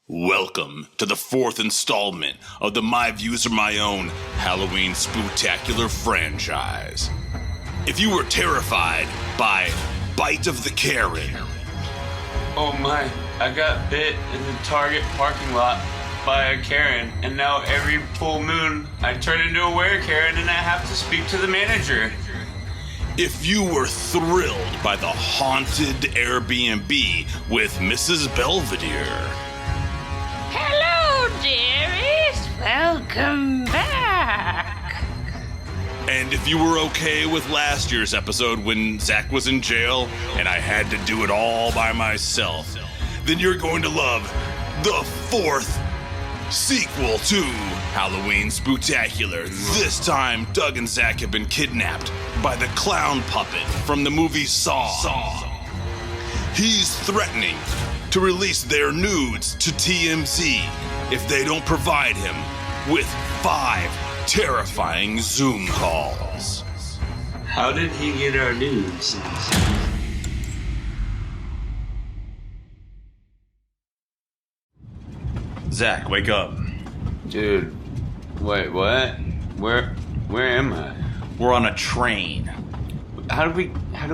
Welcome to the fourth installment of the My Views Are My Own Halloween Spooktacular franchise. If you were terrified by Bite of the Karen, oh my, I got bit in the Target parking lot by a Karen, and now every full moon I turn into a were-Karen and I have to speak to the manager. if you were thrilled by the haunted Airbnb with Mrs. Belvedere, Hello, dearies. Welcome back. and if you were okay with last year's episode when Zach was in jail and I had to do it all by myself, then you're going to love the fourth sequel to Halloween Spooktacular. This time, Doug and Zach have been kidnapped by the clown puppet from the movie Saw. He's threatening to release their nudes to TMZ if they don't provide him with 5 terrifying Zoom calls. How did he get our news? Zach, wake up. Dude, wait, what? Where am I? We're on a train. How do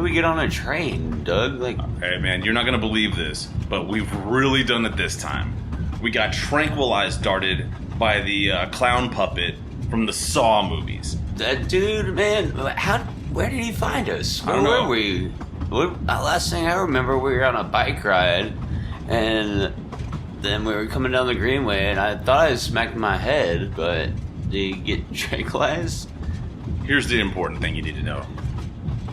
we get on a train, Doug? Hey man, you're not gonna believe this, but we've really done it this time. We got tranquilized darted by the clown puppet from the Saw movies. Dude, man, where did he find us? Where were we? Last thing I remember, we were on a bike ride, and then we were coming down the Greenway, and I thought I smacked my head, but did he get tranquilized? Here's the important thing you need to know.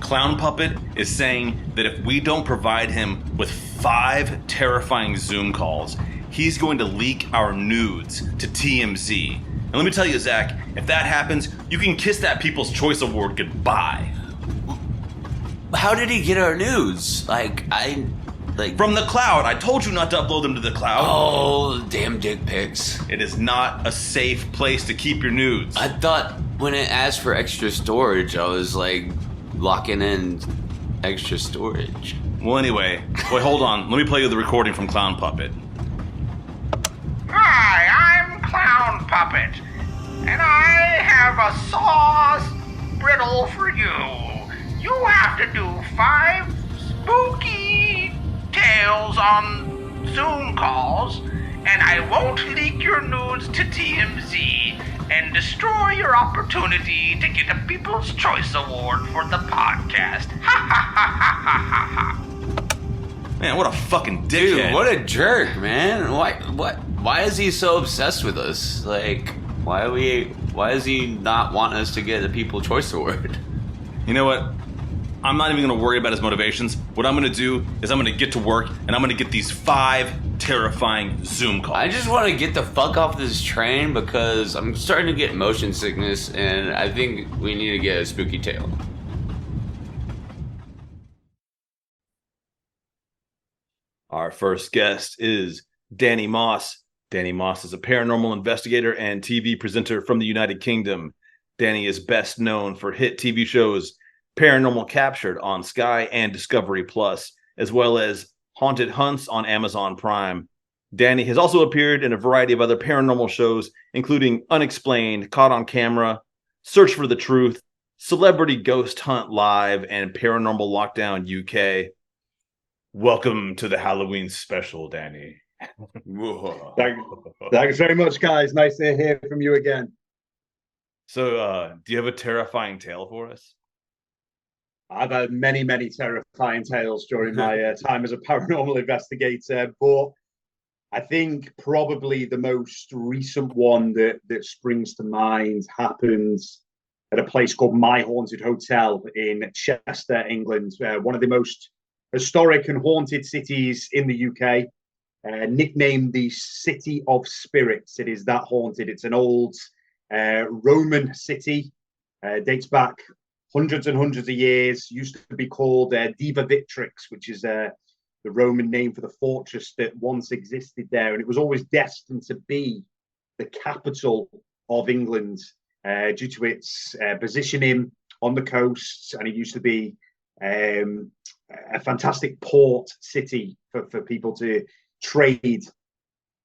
Clown Puppet is saying that if we don't provide him with 5 terrifying Zoom calls, he's going to leak our nudes to TMZ. And let me tell you, Zach, if that happens, you can kiss that People's Choice Award goodbye. How did he get our nudes? From the cloud. I told you not to upload them to the cloud. Oh, damn dick pics. It is not a safe place to keep your nudes. I thought when it asked for extra storage, I was locking in extra storage. Well, anyway, wait, hold on. Let me play you the recording from Clown Puppet. Hi, I'm Clown Puppet, and I have a sauce riddle for you. You have to do 5 spooky tales on Zoom calls, and I won't leak your nudes to TMZ and destroy your opportunity to get a People's Choice Award for the podcast. Ha ha ha ha ha ha. Man, what a fucking dickhead. Dude, what a jerk, man. Why is he so obsessed with us? Why does he not want us to get the People's Choice Award? You know what? I'm not even going to worry about his motivations. What I'm going to do is I'm going to get to work and I'm going to get these 5 terrifying Zoom calls. I just want to get the fuck off this train because I'm starting to get motion sickness and I think we need to get a spooky tale. Our first guest is Danny Moss. Danny Moss is a paranormal investigator and TV presenter from the United Kingdom. Danny is best known for hit TV shows Paranormal Captured on Sky and Discovery Plus, as well as Haunted Hunts on Amazon Prime. Danny has also appeared in a variety of other paranormal shows, including Unexplained, Caught on Camera, Search for the Truth, Celebrity Ghost Hunt Live, and Paranormal Lockdown UK. Welcome to the Halloween special, Danny. Thanks very much, guys. Nice to hear from you again. So, do you have a terrifying tale for us? I've had many, many terrifying tales during my time as a paranormal investigator, but I think probably the most recent one that springs to mind happened at a place called My Haunted Hotel in Chester, England, one of the most historic and haunted cities in the UK, nicknamed the City of Spirits. It is that haunted. It's an old Roman city, dates back hundreds and hundreds of years. Used to be called Diva Victrix, which is the Roman name for the fortress that once existed there. And it was always destined to be the capital of England due to its positioning on the coast. And it used to be a fantastic port city for people to trade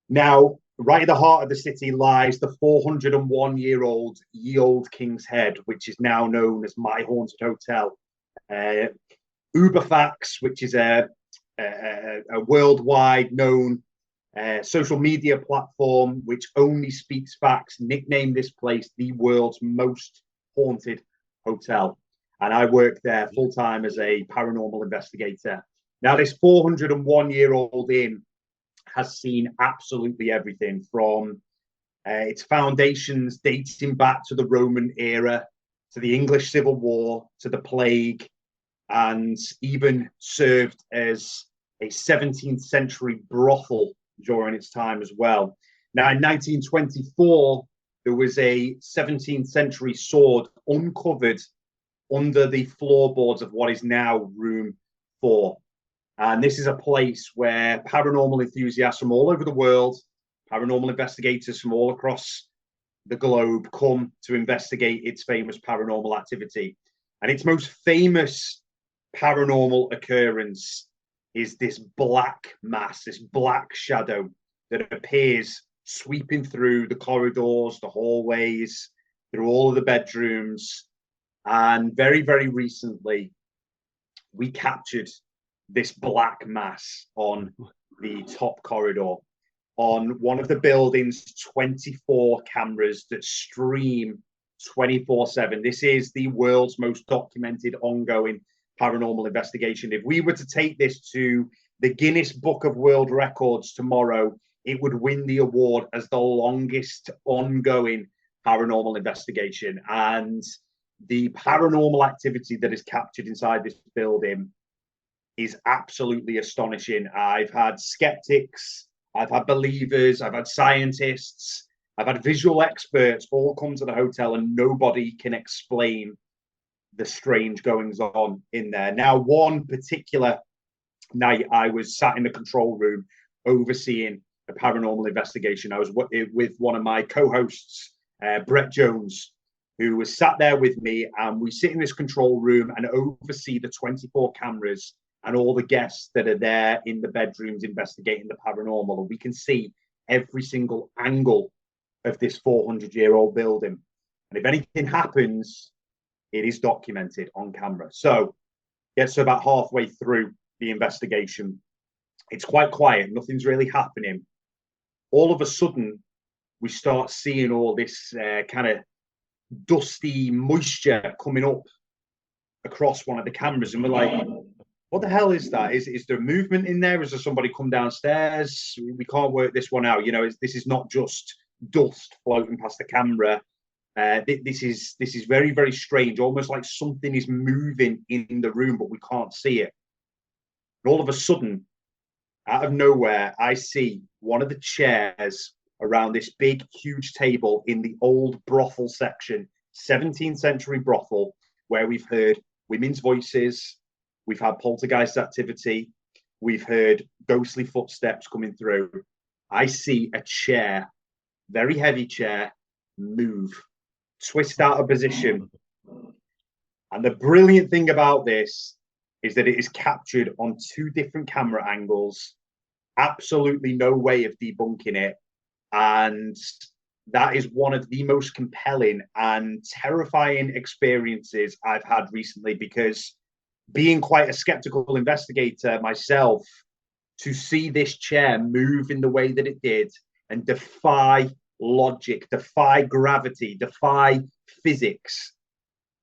Now, right at the heart of the city lies the 401-year-old Ye Old King's Head, which is now known as My Haunted Hotel. Uberfax, which is a worldwide known social media platform which only speaks facts, nicknamed this place the world's most haunted hotel. And I work there full time as a paranormal investigator. Now, this 401-year-old inn has seen absolutely everything from its foundations dating back to the Roman era, to the English Civil War, to the plague, and even served as a 17th century brothel during its time as well. Now, in 1924, there was a 17th century sword uncovered under the floorboards of what is now room 4. And this is a place where paranormal enthusiasts from all over the world, paranormal investigators from all across the globe come to investigate its famous paranormal activity. And its most famous paranormal occurrence is this black mass, this black shadow that appears sweeping through the corridors, the hallways, through all of the bedrooms. And very, very recently, we captured this black mass on the top corridor, on one of the building's 24 cameras that stream 24/7. This is the world's most documented ongoing paranormal investigation. If we were to take this to the Guinness Book of World Records tomorrow, it would win the award as the longest ongoing paranormal investigation. And the paranormal activity that is captured inside this building is absolutely astonishing. I've had skeptics, I've had believers, I've had scientists, I've had visual experts all come to the hotel, and nobody can explain the strange goings on in there. Now, one particular night, I was sat in the control room overseeing a paranormal investigation. I was with one of my co-hosts, Brett Jones, who was sat there with me, and we sit in this control room and oversee the 24 cameras and all the guests that are there in the bedrooms investigating the paranormal. And we can see every single angle of this 400-year-old building. And if anything happens, it is documented on camera. So, so about halfway through the investigation, it's quite quiet. Nothing's really happening. All of a sudden, we start seeing all this kind of dusty moisture coming up across one of the cameras. And we're like, what the hell is that? Is there movement in there? Is there somebody come downstairs? We can't work this one out. You know, this is not just dust floating past the camera. This is very, very strange, almost like something is moving in the room, but we can't see it. And all of a sudden, out of nowhere, I see one of the chairs around this big, huge table in the old brothel section, 17th century brothel, where we've heard women's voices, we've had poltergeist activity, we've heard ghostly footsteps coming through. I see a chair, very heavy chair, move, twist out of position. And the brilliant thing about this is that it is captured on 2 different camera angles. Absolutely no way of debunking it. And that is one of the most compelling and terrifying experiences I've had recently, because being quite a skeptical investigator myself, to see this chair move in the way that it did and defy logic, defy gravity, defy physics,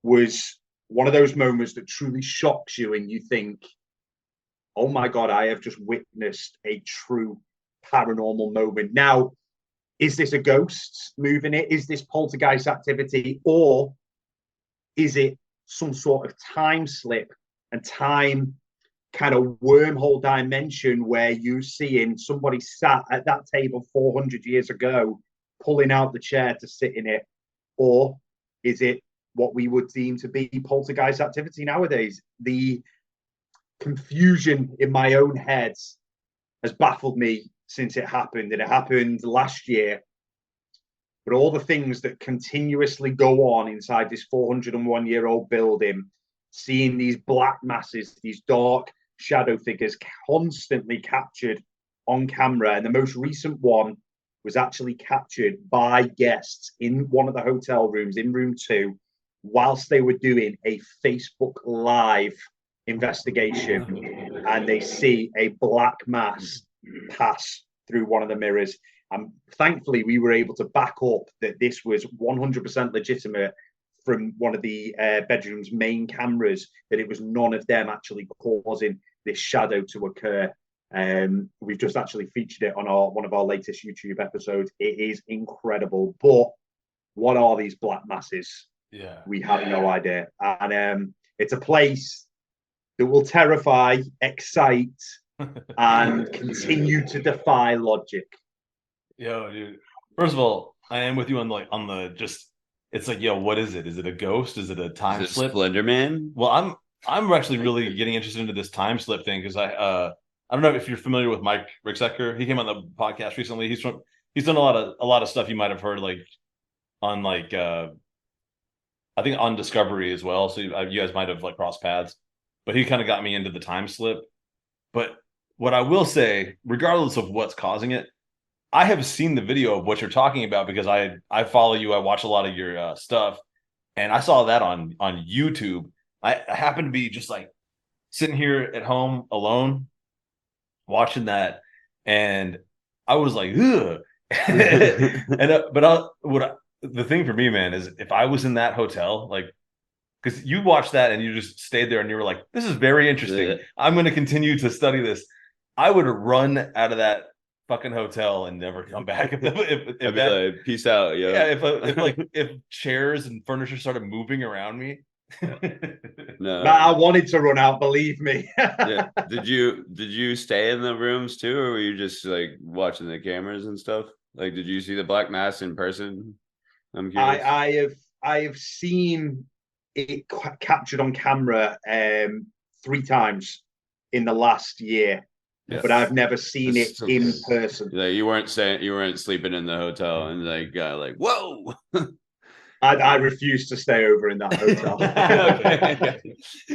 was one of those moments that truly shocks you, and you think, oh my God, I have just witnessed a true paranormal moment. Now, is this a ghost moving it? Is this poltergeist activity? Or is it some sort of time slip and time kind of wormhole dimension where you're seeing somebody sat at that table 400 years ago, pulling out the chair to sit in it? Or is it what we would deem to be poltergeist activity nowadays? The confusion in my own head has baffled me since it happened. And it happened last year. But all the things that continuously go on inside this 401-year-old building, seeing these black masses, these dark shadow figures constantly captured on camera, and the most recent one was actually captured by guests in one of the hotel rooms in room 2 whilst they were doing a Facebook Live investigation, and they see a black mass pass through one of the mirrors. And thankfully, we were able to back up that this was 100% legitimate from one of the bedroom's main cameras, that it was none of them actually causing this shadow to occur. We've just actually featured it on one of our latest YouTube episodes. It is incredible. But what are these black masses? Yeah, we have no idea. And it's a place that will terrify, excite, and continue to defy logic. Yo, dude. First of all, I am with you on the just. It's like, yo, what is it? Is it a ghost? Is it a time slip? Splendor Man? Well, I'm actually really getting interested into this time slip thing because I don't know if you're familiar with Mike Ricksecker. He came on the podcast recently. He's done a lot of stuff you might have heard on I think on Discovery as well. So you guys might have crossed paths. But he kind of got me into the time slip. But what I will say, regardless of what's causing it, I have seen the video of what you're talking about because I follow you. I watch a lot of your stuff, and I saw that on YouTube. I happened to be just sitting here at home alone, watching that, and I was like, ugh. The thing for me, man, is if I was in that hotel, because you watched that and you just stayed there and you were like, this is very interesting. Yeah. I'm going to continue to study this. I would run out of that fucking hotel and never come back. If peace out, yo. Yeah, if chairs and furniture started moving around me. No, I wanted to run out, believe me. Yeah. Did you stay in the rooms too, or were you just watching the cameras and stuff? Did you see the black mass in person? I'm curious. I have seen it captured on camera 3 times in the last year. Yes. But I've never seen it in person. You weren't sleeping in the hotel and whoa. I refuse to stay over in that hotel.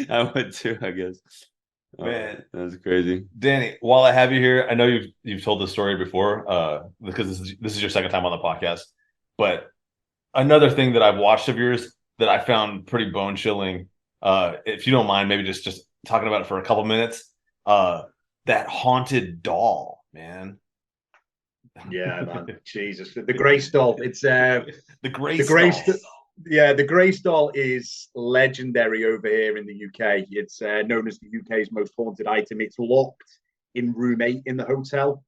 I would too, I guess. Man, that's crazy. Danny, while I have you here, I know you've told this story before, because this is your second time on the podcast. But another thing that I've watched of yours that I found pretty bone chilling, if you don't mind, maybe just talking about it for a couple minutes. That haunted doll, man. Yeah, man. Jesus. The Grace doll. It's the Grace doll. Yeah, the Grace doll is legendary over here in the UK. It's known as the UK's most haunted item. It's locked in room 8 in the hotel.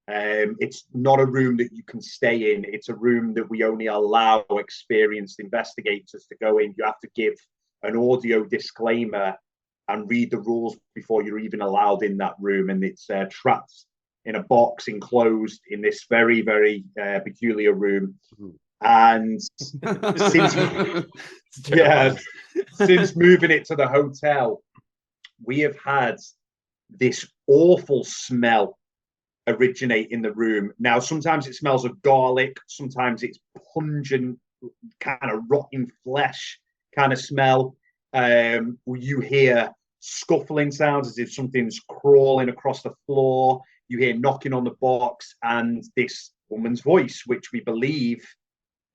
It's not a room that you can stay in. It's a room that we only allow experienced investigators to go in. You have to give an audio disclaimer and read the rules before you're even allowed in that room. And it's trapped in a box enclosed in this very, very peculiar room. And since moving it to the hotel, we have had this awful smell originate in the room. Now, sometimes it smells of garlic, sometimes it's pungent, kind of rotten flesh kind of smell. You hear scuffling sounds as if something's crawling across the floor. You hear knocking on the box, and this woman's voice, which we believe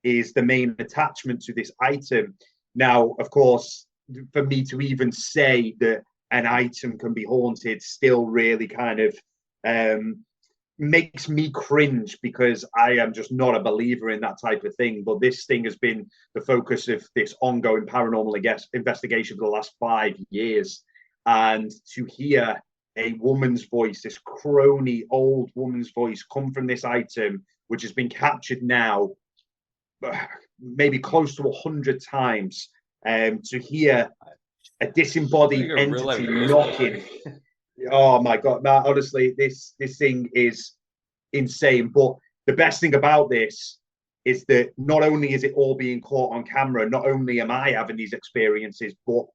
is the main attachment to this item. Now, of course, for me to even say that an item can be haunted still really kind of makes me cringe, because I am just not a believer in that type of thing. But this thing has been the focus of this ongoing paranormal investigation for the last 5 years. And to hear a woman's voice, this crony old woman's voice, come from this item, which has been captured now maybe close to 100 times, to hear a disembodied entity knocking. Oh my God, man, honestly, this thing is insane. But the best thing about this is that not only is it all being caught on camera, not only am I having these experiences, but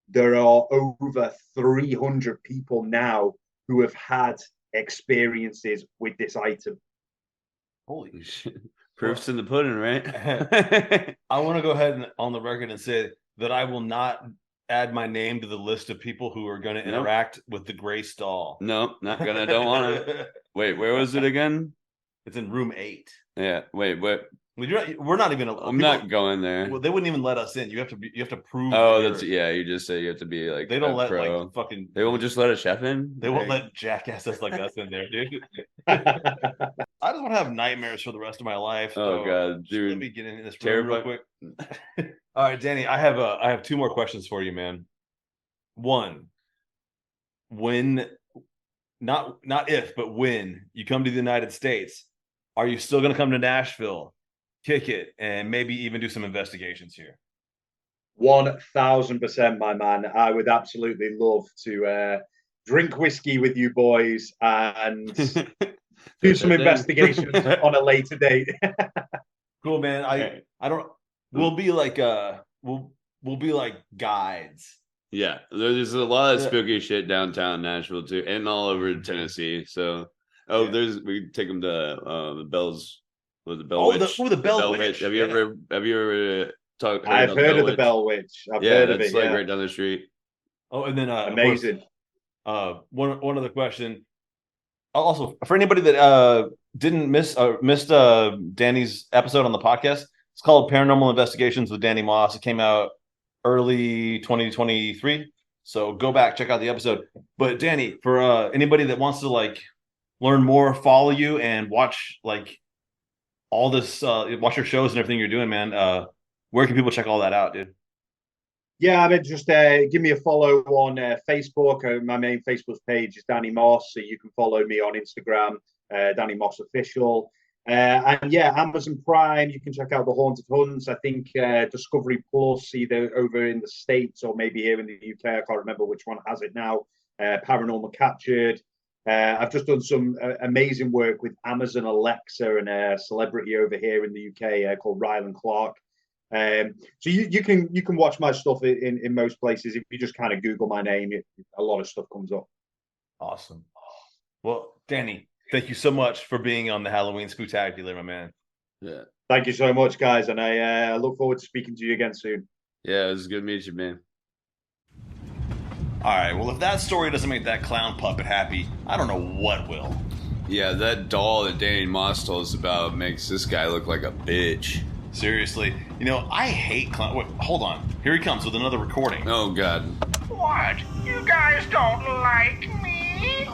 there are over 300 people now who have had experiences with this item. Holy shit. Proof's in the pudding, right? I want to go ahead and on the record and say that I will not add my name to the list of people who are going to interact with the gray stall. No, not gonna. Don't want to. Wait, where was it again? It's in room 8. Yeah. Wait. What? We're not even. I'm not going there. Well, they wouldn't even let us in. You have to prove. Oh, that's You just say you have to be like. They don't let pro. like fucking. They won't just let a chef in. They won't let jackasses like us in there, dude. I just want to have nightmares for the rest of my life. Oh god, dude. Let me get in this room real quick. All right, Danny. I have 2 more questions for you, man. One, when, not if, but when you come to the United States, are you still going to come to Nashville, kick it, and maybe even do some investigations here? 1000%, my man. I would absolutely love to drink whiskey with you boys and do some investigations on a later date. Cool, man. I don't. We'll be like we'll be like guides. Yeah, there's a lot of spooky shit downtown Nashville too, and all over Tennessee. So, we take them to the Bells. Was the Bell Witch? The Bell Witch. Have you ever talked? I've heard of the Bell Witch. I've heard of it. Like right down the street. Oh, and then amazing. One other question. Also, for anybody that missed Danny's episode on the podcast, it's called Paranormal Investigations with Danny Moss. It came out early 2023. So go back, check out the episode. But Danny, for anybody that wants to like learn more, follow you, and watch like all this, watch your shows and everything you're doing, man. Where can people check all that out, dude? Yeah, I mean, just give me a follow on Facebook. My main Facebook page is Danny Moss, so you can follow me on Instagram, Danny Moss Official. And yeah, Amazon Prime, you can check out The Haunted Hunts. I think Discovery Plus, either over in the States or maybe here in the UK. I can't remember which one has it now. Paranormal Captured. I've just done some amazing work with Amazon Alexa and a celebrity over here in the UK called Rylan Clark. So you can watch my stuff in most places. If you just kind of Google my name, a lot of stuff comes up. Awesome. Well, Danny, thank you so much for being on the Halloween Spooktacular, my man. Yeah. Thank you so much, guys, and I look forward to speaking to you again soon. Yeah, it was good to meet you, man. All right. Well, if that story doesn't make that clown puppet happy, I don't know what will. Yeah, that doll that Danny Moss told us about makes this guy look like a bitch. Seriously. You know, I hate clown. Wait, hold on. Here he comes with another recording. Oh, God. What? You guys don't like me?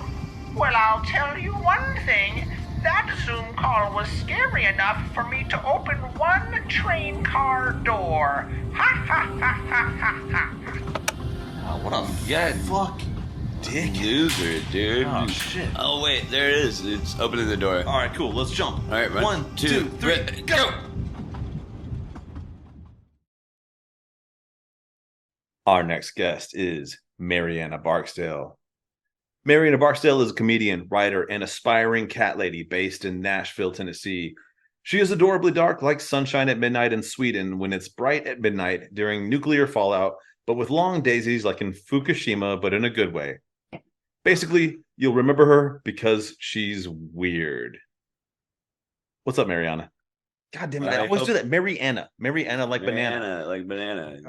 Well, I'll tell you one thing. That Zoom call was scary enough for me to open one train car door. Ha ha ha ha ha ha. Oh, what a fucking dick. Loser, dude. Oh, shit. Oh, wait. There it is. It's opening the door. All right, cool. Let's jump. All right, run. 1, 2, 3, go! Our next guest is Marianna Barksdale. Marianna Barksdale is a comedian, writer, and aspiring cat lady based in Nashville, Tennessee. She is adorably dark like sunshine at midnight in Sweden when it's bright at midnight during nuclear fallout, but with long daisies like in Fukushima, but in a good way. Basically, you'll remember her because she's weird. What's up, Marianna? God damn it, I always do that. Marianna like banana. Like banana.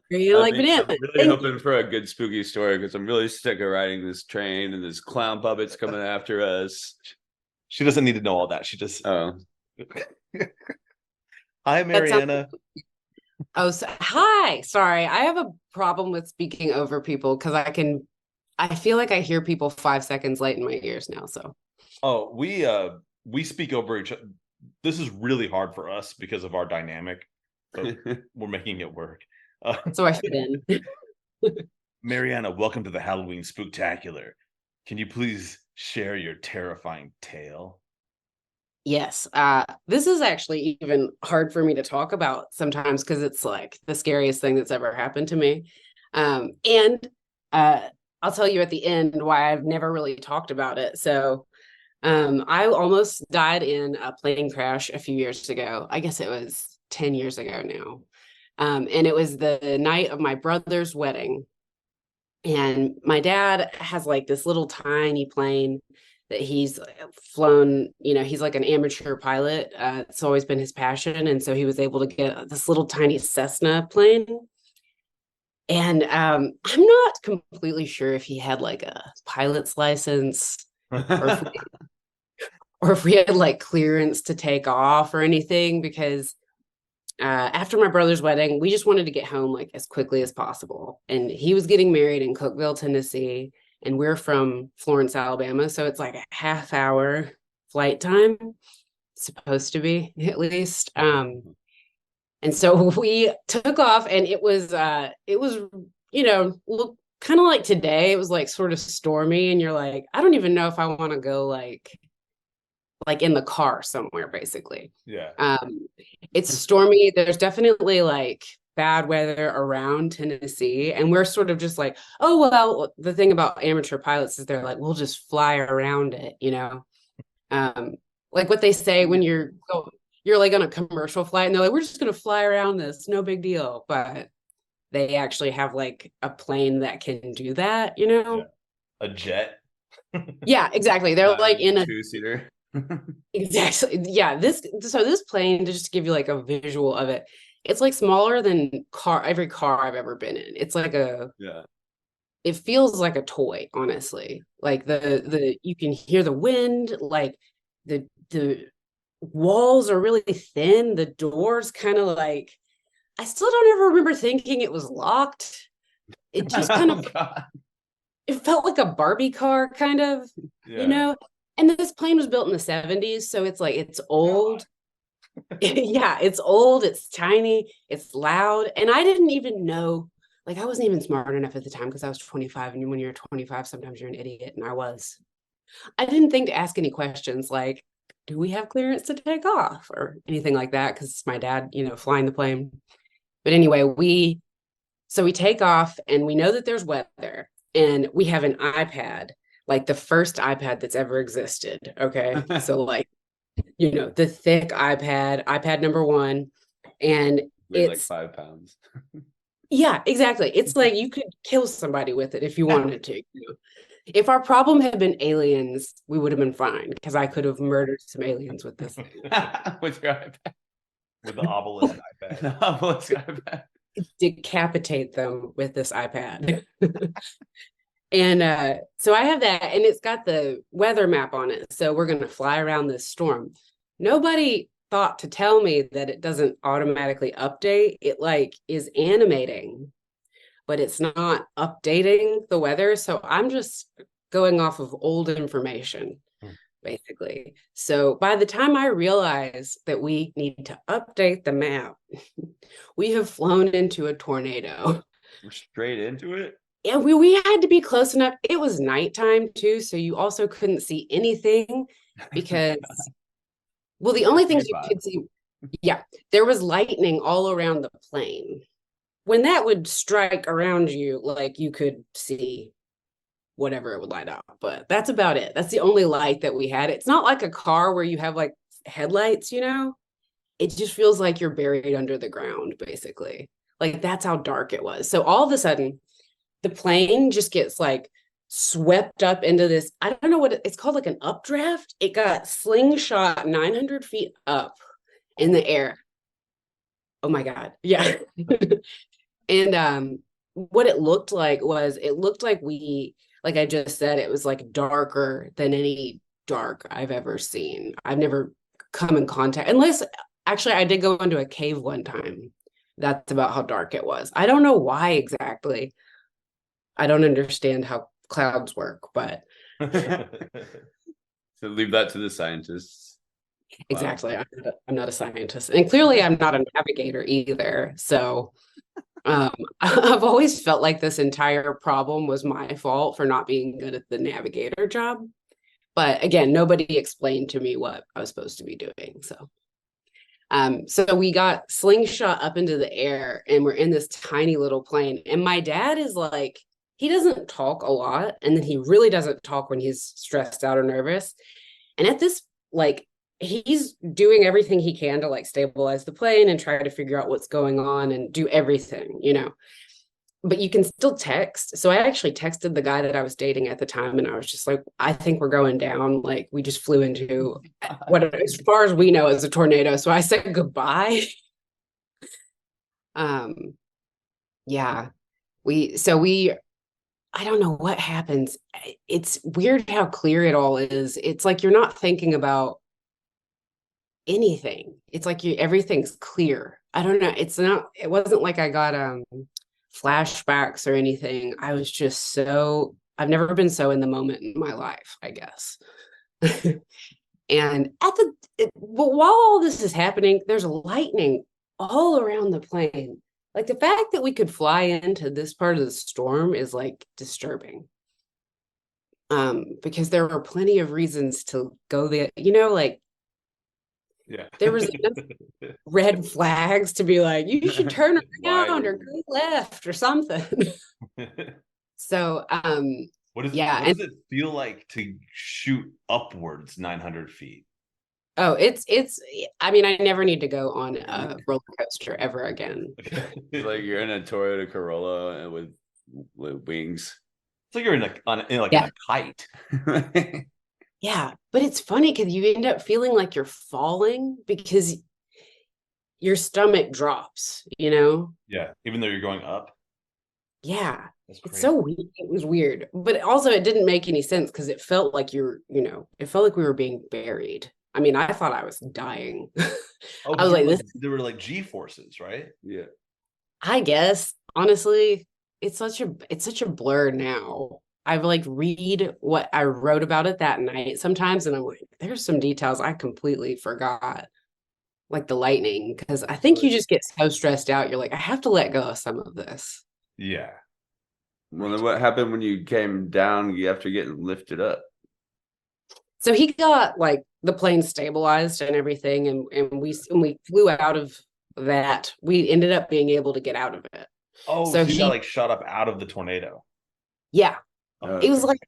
You like banana. I'm really hoping for a good spooky story because I'm really sick of riding this train and this clown puppet's coming after us. She doesn't need to know all that. She just... Oh. Hi, Marianna. Hi. Sorry, I have a problem with speaking over people because I feel like I hear people 5 seconds late in my ears now. So. Oh, we speak over each other. This is really hard for us because of our dynamic, but we're making it work. So I fit in. Marianna, welcome to the Halloween Spooktacular. Can you please share your terrifying tale? Yes. This is actually even hard for me to talk about sometimes because it's like the scariest thing that's ever happened to me. And I'll tell you at the end why I've never really talked about it. So I almost died in a plane crash a few years ago. I guess it was 10 years ago now. And it was the night of my brother's wedding. And my dad has like this little tiny plane that he's flown, he's like an amateur pilot. It's always been his passion. And so he was able to get this little tiny Cessna plane. And I'm not completely sure if he had like a pilot's license or if we had like clearance to take off or anything, because after my brother's wedding, we just wanted to get home like as quickly as possible. And he was getting married in Cookeville, Tennessee, and we're from Florence, Alabama. So it's like a half-hour flight time, supposed to be at least. And so we took off, and it was look kind of like today. It was like sort of stormy, and you're like, I don't even know if I want to go like in the car somewhere, basically. Yeah. It's stormy. There's definitely like bad weather around Tennessee, and we're sort of just like, oh well, the thing about amateur pilots is they're like, we'll just fly around it, like what they say when you're like on a commercial flight, and they're like, we're just gonna fly around this, no big deal. But they actually have like a plane that can do that, Yeah. A jet. Yeah, exactly. They're like in a two-seater. Exactly. Yeah. This plane, to just give you like a visual of it, it's like smaller than every car I've ever been in. It's like it feels like a toy, honestly. Like the you can hear the wind, like the walls are really thin, the doors kind of like, I still don't ever remember thinking it was locked. It just kind of it felt like a Barbie car, kind of, And this plane was built in the 70s, so it's like, it's old. Yeah, it's old, it's tiny, it's loud. And I didn't even know, like, I wasn't even smart enough at the time because I was 25. And when you're 25, sometimes you're an idiot. And I didn't think to ask any questions like, do we have clearance to take off or anything like that? Because it's my dad, flying the plane. But anyway, we take off, and we know that there's weather, and we have an iPad, like the first iPad that's ever existed. Okay. So like, the thick iPad number 1. And it's like 5 pounds. Yeah, exactly. It's like you could kill somebody with it if you wanted to. If our problem had been aliens, we would have been fine, because I could have murdered some aliens with this thing. With your iPad. With the obelisk iPad. The obelisk iPad. Decapitate them with this iPad. And so I have that, and it's got the weather map on it. So we're going to fly around this storm. Nobody thought to tell me that it doesn't automatically update. It like is animating, but it's not updating the weather. So I'm just going off of old information, basically. So by the time I realize that we need to update the map, we have flown into a tornado. We're straight into it? Yeah, we had to be close enough. It was nighttime too, so you also couldn't see anything because, well, the only things you could see, there was lightning all around the plane. When that would strike around you, like you could see whatever it would light up, but that's about it. That's the only light that we had. It's not like a car where you have like headlights, It just feels like you're buried under the ground, basically. Like that's how dark it was. So all of a sudden, the plane just gets like swept up into this, I don't know what it's called, like an updraft. It got slingshot 900 feet up in the air. Oh my God. Yeah. And what it looked like we, like I just said, it was like darker than any dark I've ever seen. I've never come in contact, unless actually I did go into a cave one time. That's about how dark it was. I don't know why exactly. I don't understand how clouds work, but so leave that to the scientists. Exactly. Wow. I'm not a scientist, and clearly I'm not a navigator either. So I've always felt like this entire problem was my fault for not being good at the navigator job. But again, nobody explained to me what I was supposed to be doing. So we got slingshot up into the air, and we're in this tiny little plane. And my dad is like, he doesn't talk a lot, and then he really doesn't talk when he's stressed out or nervous. And at this, like, he's doing everything he can to like stabilize the plane and try to figure out what's going on and do everything, but you can still text. So I actually texted the guy that I was dating at the time, and I was just like, I think we're going down. Like, we just flew into what, as far as we know, is a tornado. So I said goodbye. Yeah. we I don't know what happens. It's weird how clear it all is. It's like you're not thinking about anything. It's like everything's clear. I don't know. It wasn't like I got flashbacks or anything. I was just I've never been so in the moment in my life, I guess. And but while all this is happening, there's lightning all around the plane. Like the fact that we could fly into this part of the storm is like disturbing. Because there were plenty of reasons to go there, like Yeah. there was enough red flags to be like, you should turn around or go left or something. So what does it feel like to shoot upwards 900 feet? Oh, it's I mean, I never need to go on a roller coaster ever again. It's like you're in a Toyota Corolla and with wings. It's like you're in a kite. Yeah, but it's funny because you end up feeling like you're falling because your stomach drops, Yeah, even though you're going up. Yeah, it's so weird. It was weird, but also it didn't make any sense because it felt like it felt like we were being buried. I mean, I thought I was dying. Oh, I was like, there were like G forces, right? Yeah. I guess honestly, it's such a blur now. I like read what I wrote about it that night sometimes, and I'm like, there's some details I completely forgot, like the lightning, because I think you just get so stressed out. You're like, I have to let go of some of this. Yeah. Well, then what happened when you came down after getting lifted up? So he got like the plane stabilized and everything, and we flew out of that. We ended up being able to get out of it. Oh, so he got like shot up out of the tornado. Yeah. Okay. It was like,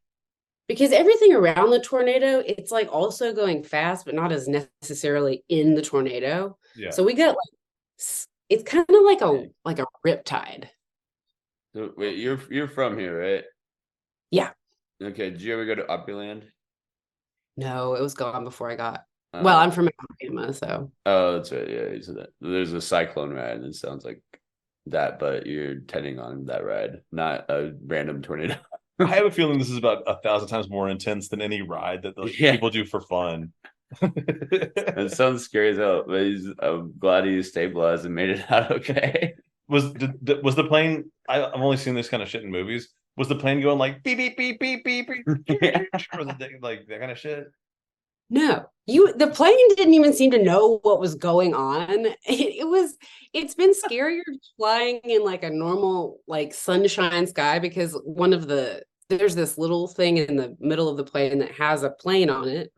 because everything around the tornado, it's like also going fast, but not as necessarily in the tornado. Yeah. So we got it's kind of like a riptide. So wait, you're from here, right? Yeah. Okay. Did you ever go to Opryland? No, it was gone before I got. Well, I'm from Alabama, so. Oh, that's right. Yeah, you said that. There's a cyclone ride, and it sounds like that, but you're tending on that ride, not a random tornado. I have a feeling this is about 1,000 times more intense than any ride that those people do for fun. It sounds scary as hell, but I'm glad he stabilized and made it out okay. Was the plane? I've only seen this kind of shit in movies. Was the plane going like beep beep beep beep beep beep? Was it like that kind of shit? No, the plane didn't even seem to know what was going on. It's been scarier flying in like a normal like sunshine sky because there's this little thing in the middle of the plane that has a plane on it,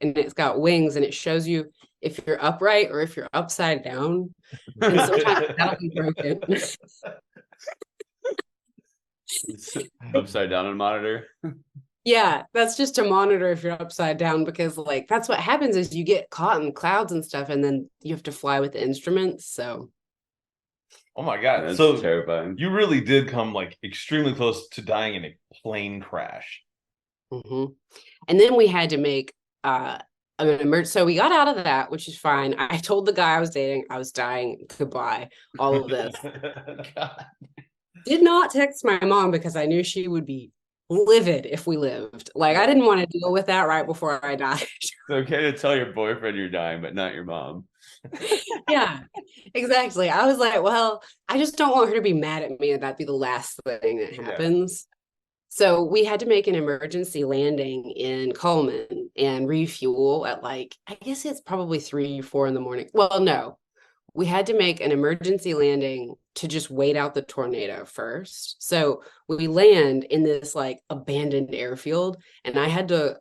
and it's got wings, and it shows you if you're upright or if you're upside down. And sometimes that'll be broken. Upside down on monitor. Yeah, that's just to monitor if you're upside down, because like that's what happens is you get caught in clouds and stuff, and then you have to fly with the instruments. So, oh my god, that's so terrifying. You really did come like extremely close to dying in a plane crash. Mm-hmm. And then we had to make so we got out of that, which is fine. I told the guy I was dating I was dying, goodbye, all of this. God. Did not text my mom because I knew she would be livid if we lived. Like, I didn't want to deal with that right before I died. It's okay to tell your boyfriend you're dying, but not your mom. Yeah, exactly. I was like, well, I just don't want her to be mad at me and that'd be the last thing that happens. Yeah. So we had to make an emergency landing in Coleman and refuel at I guess it's probably 3 or 4 in the morning. Well, no, we had to make an emergency landing to just wait out the tornado first. So we land in this abandoned airfield, and I had to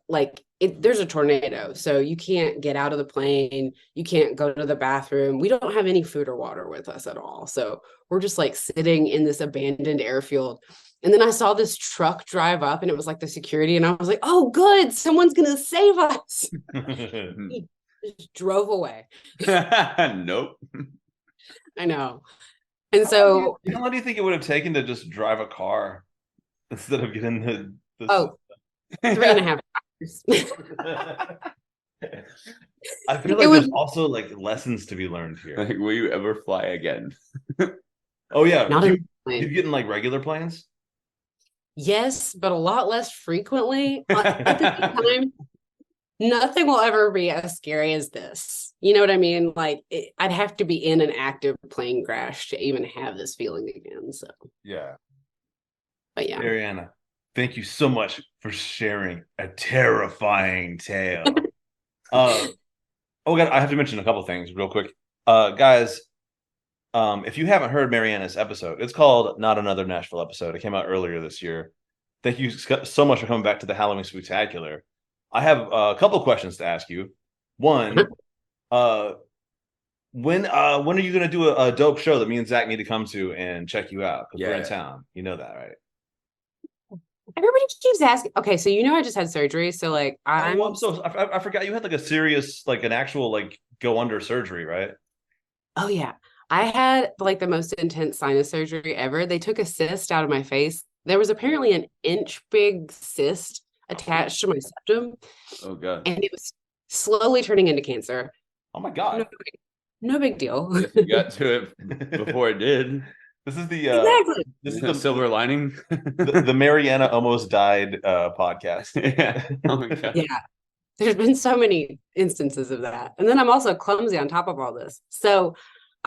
there's a tornado, so you can't get out of the plane. You can't go to the bathroom. We don't have any food or water with us at all. So we're just sitting in this abandoned airfield. And then I saw this truck drive up, and it was the security. And I was like, oh, good. Someone's going to save us. He just drove away. Nope. I know. And so, how long do you think it would have taken to just drive a car instead of getting the 3.5 hours. I feel like there's also lessons to be learned here. Will you ever fly again? Oh yeah. plane. You getting like regular planes? Yes, but a lot less frequently. At the same time, nothing will ever be as scary as this. You know what I mean? Like I'd have to be in an active plane crash to even have this feeling again. So Yeah. but yeah. Marianna, thank you so much for sharing a terrifying tale. Oh God, I have to mention a couple things real quick. Guys, if you haven't heard Marianna's episode, it's called Not Another Nashville Episode. It came out earlier this year. Thank you so much for coming back to the Halloween Spooktacular. I have a couple questions to ask you. One, when are you gonna do a dope show that me and Zach need to come to and check you out? Because we're in town. You know that, right? Everybody keeps asking. Okay, so I just had surgery, so like I forgot you had like a serious, like an actual like go under surgery, right? Oh yeah. I had like the most intense sinus surgery ever. They took a cyst out of my face. There was apparently an inch big cyst attached to my septum. Oh God. And it was slowly turning into cancer. Oh my God. No big deal. You got to it before it did. This is the exactly. This is the silver lining. the Marianna almost died podcast. Yeah. Oh my God. Yeah. There's been so many instances of that. And then I'm also clumsy on top of all this. So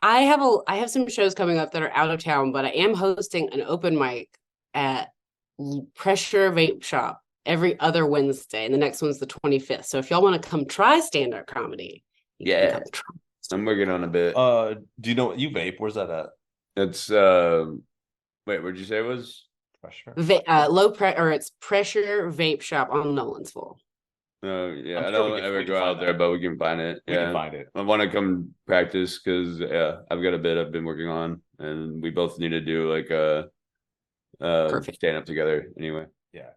I have some shows coming up that are out of town, but I am hosting an open mic at Pressure Vape Shop every other Wednesday. And the next one's the 25th. So if y'all want to come try stand-up comedy, you can come try. I'm working on a bit. Do you know what you vape? Where's that at? It's wait, what'd you say it was? Pressure. It's Pressure Vape Shop on Nolensville. Oh yeah, I'm I sure don't ever go out there, but we can find it. We can find it. I want to come practice because I've got a bit I've been working on, and we both need to do like a stand up together anyway. Yeah.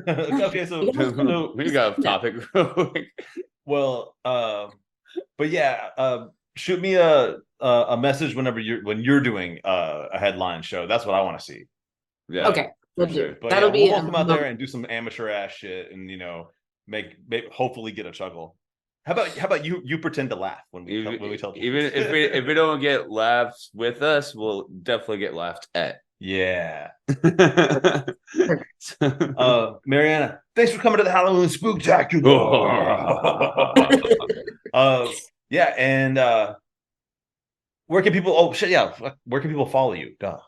Okay, so we got off topic. Well, but yeah, shoot me a message when you're doing a headline show. That's what I want to see. Yeah. Okay. For sure. But that'll be we'll come out there and do some amateur ass shit, and make hopefully get a chuckle. How about you pretend to laugh when we tell people? Even if we don't get laughs with us, we'll definitely get laughed at. Yeah. Marianna, thanks for coming to the Halloween Spooktacular. Yeah, and where can people where can people follow you? Duh.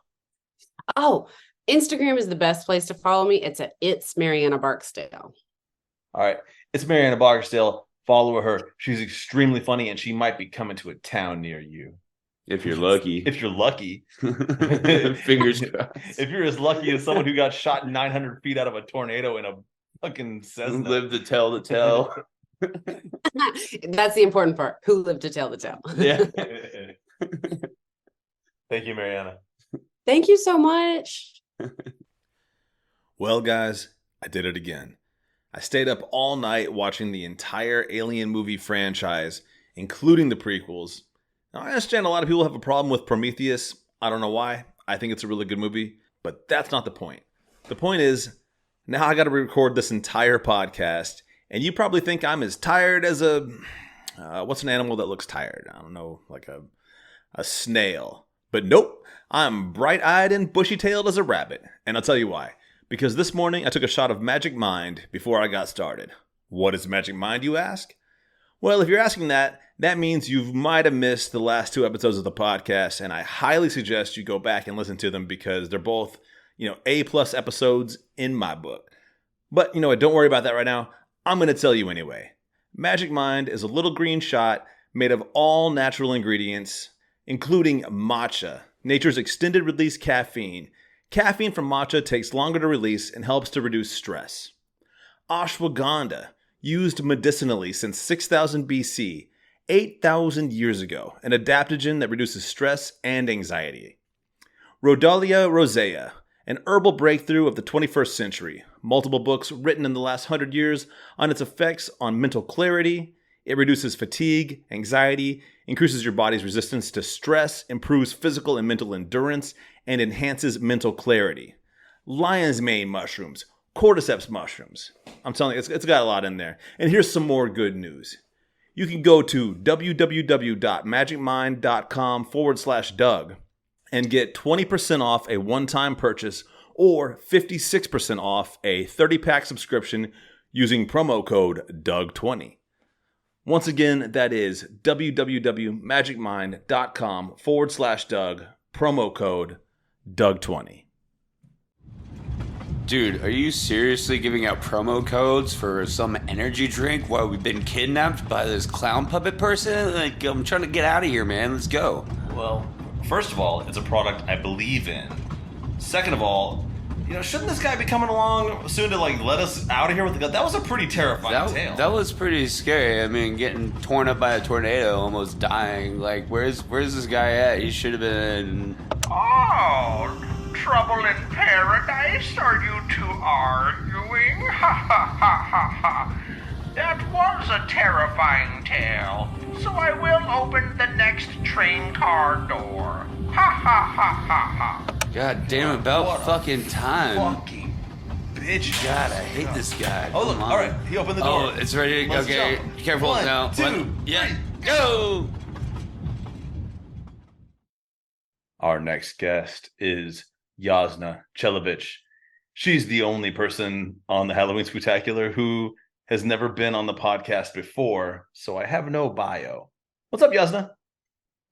Oh, Instagram is the best place to follow me. It's Marianna Barksdale. All right. It's Marianna Barksdale. Follow her. She's extremely funny, and she might be coming to a town near you. If you're lucky. If you're lucky. Fingers crossed. If you're as lucky as someone who got shot 900 feet out of a tornado in a fucking Cessna. Live to tell the tale. That's the important part. Who lived to tell the tale. Yeah. Thank you, Marianna. Thank you so much. Well, guys, I did it again. I stayed up all night watching the entire Alien movie franchise, including the prequels. Now, I understand a lot of people have a problem with Prometheus. I don't know why. I think it's a really good movie, but that's not the point. The point is, now I got to record this entire podcast, and you probably think I'm as tired as what's an animal that looks tired? I don't know, like a snail. But nope, I'm bright-eyed and bushy-tailed as a rabbit, and I'll tell you why. Because this morning I took a shot of Magic Mind before I got started. What is Magic Mind, you ask? Well, if you're asking that, that means you might have missed the last 2 episodes of the podcast, and I highly suggest you go back and listen to them because they're both, A+ episodes in my book. But, don't worry about that right now. I'm going to tell you anyway. Magic Mind is a little green shot made of all natural ingredients, including matcha, nature's extended release caffeine. Caffeine from matcha takes longer to release and helps to reduce stress. Ashwagandha, used medicinally since 6000 BC, 8,000 years ago, an adaptogen that reduces stress and anxiety. Rhodalia rosea, an herbal breakthrough of the 21st century. Multiple books written in the last 100 years on its effects on mental clarity. It reduces fatigue, anxiety, increases your body's resistance to stress, improves physical and mental endurance, and enhances mental clarity. Lion's mane mushrooms, cordyceps mushrooms. I'm telling you, it's got a lot in there. And here's some more good news. You can go to www.magicmind.com/Doug and get 20% off a one-time purchase or 56% off a 30-pack subscription using promo code DOUG20. Once again, that is www.magicmind.com/Doug, promo code DOUG20. Dude, are you seriously giving out promo codes for some energy drink while we've been kidnapped by this clown puppet person? Like, I'm trying to get out of here, man. Let's go. Well, first of all, it's a product I believe in. Second of all, shouldn't this guy be coming along soon to let us out of here with the gun? That was a pretty terrifying tale. That was pretty scary. I mean, getting torn up by a tornado, almost dying. Like, where's this guy at? He should have been... Oh, trouble in paradise? Are you two arguing? Ha ha ha ha ha. That was a terrifying tale. So I will open the next train car door. Ha ha ha ha ha. God damn, about fucking time. Fucking bitch. God, I hate this guy. Oh, look, all right, he opened the door. Oh, it's ready. Let's Okay, jump. careful One, now. two, Yeah, three. go! Our next guest is Jasna Celovic. She's the only person on the Halloween Spooktacular who has never been on the podcast before, so I have no bio. What's up, Jasna?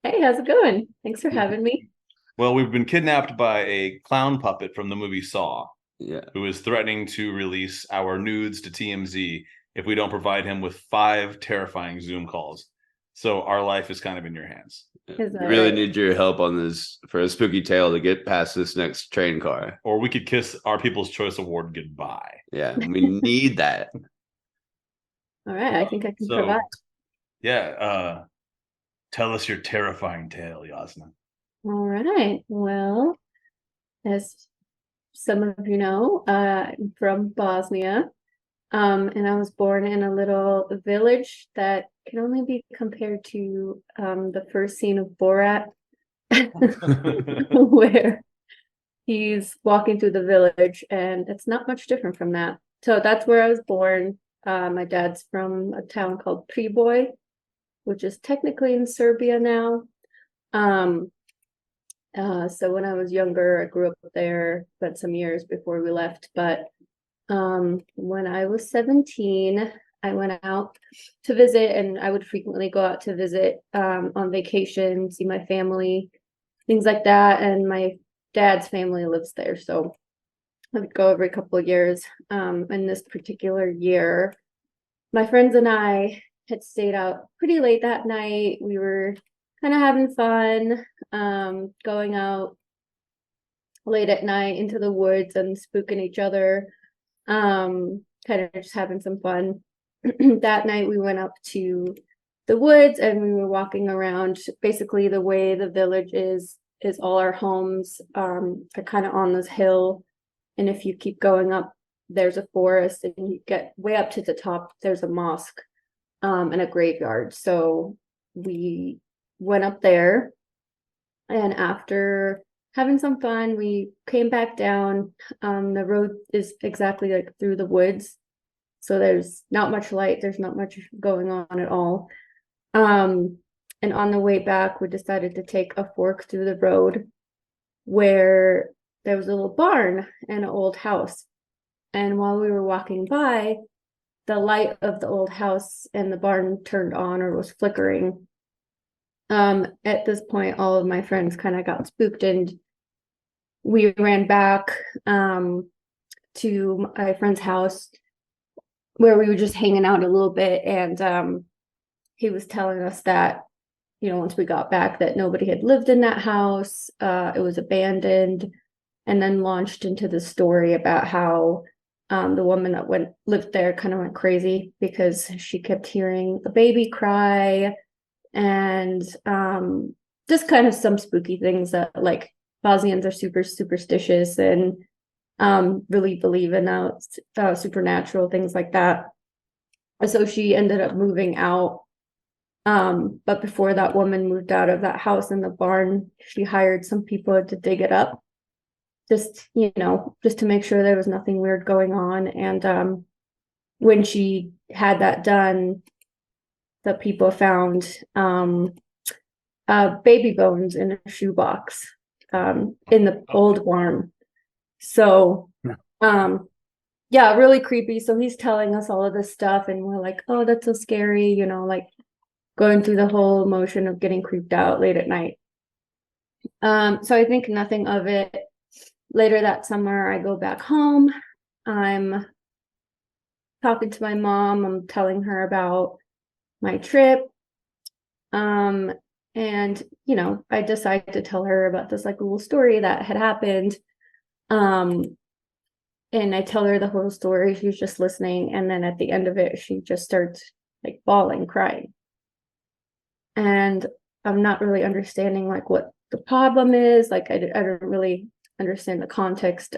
Hey, how's it going? Thanks for having me. Well, we've been kidnapped by a clown puppet from the movie Saw, Yeah. who is threatening to release our nudes to TMZ if we don't provide him with 5 terrifying Zoom calls. So our life is kind of in your hands. We really need your help on this for a spooky tale to get past this next train car. Or we could kiss our People's Choice Award goodbye. Yeah, we need that. All right, I think I can provide. Yeah, tell us your terrifying tale, Jasna. All right. Well, as some of you know, I'm from Bosnia. And I was born in a little village that can only be compared to the first scene of Borat, where he's walking through the village, and it's not much different from that. So that's where I was born. My dad's from a town called Priboj, which is technically in Serbia now. So when I was younger, I grew up there, spent some years before we left. But when I was 17, I went out to visit, and I would frequently go out to visit on vacation, see my family, things like that. And my dad's family lives there, so I would go every couple of years. And this particular year, my friends and I had stayed out pretty late that night. We were kind of having fun, going out late at night into the woods and spooking each other, kind of just having some fun. That night we went up to the woods and we were walking around. Basically, the way the village is all our homes are kind of on this hill, and if you keep going up, there's a forest, and you get way up to the top, there's a mosque and a graveyard. So we went up there, and after having some fun, we came back down. The road is exactly like through the woods, so there's not much light, there's not much going on at all. And on the way back, we decided to take a fork through the road where there was a little barn and an old house. And while we were walking by, the light of the old house and the barn turned on or was flickering. At this point, all of my friends kind of got spooked, and we ran back to my friend's house where we were just hanging out a little bit. And he was telling us that, once we got back, that nobody had lived in that house. It was abandoned, and then launched into the story about how the woman that lived there kind of went crazy because she kept hearing a baby cry, and just kind of some spooky things that, like, Bosnians are super superstitious and really believe in supernatural things like that. So she ended up moving out. But before that woman moved out of that house in the barn, she hired some people to dig it up, just to make sure there was nothing weird going on. And when she had that done, the people found baby bones in a shoebox. in the old barn. So yeah, really creepy. So he's telling us all of this stuff and we're like, oh, that's so scary, you know, like going through the whole emotion of getting creeped out late at night. So I think nothing of it. Later that summer, I go back home. I'm talking to my mom. I'm telling her about my trip. And, you know, I decided to tell her about this like little story that had happened. And I tell her the whole story. She's just listening. And then at the end of it, she just starts like bawling, crying. And I'm not really understanding like what the problem is. Like I don't really understand the context.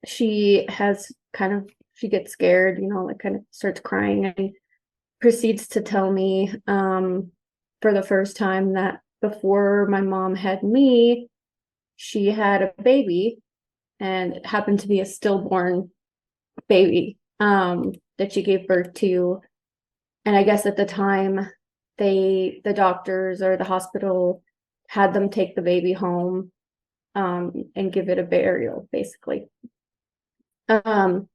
She gets scared, you know, like kind of starts crying and proceeds to tell me for the first time that before my mom had me, she had a baby, and it happened to be a stillborn baby that she gave birth to. And I guess at the time, the doctors or the hospital had them take the baby home and give it a burial, basically. And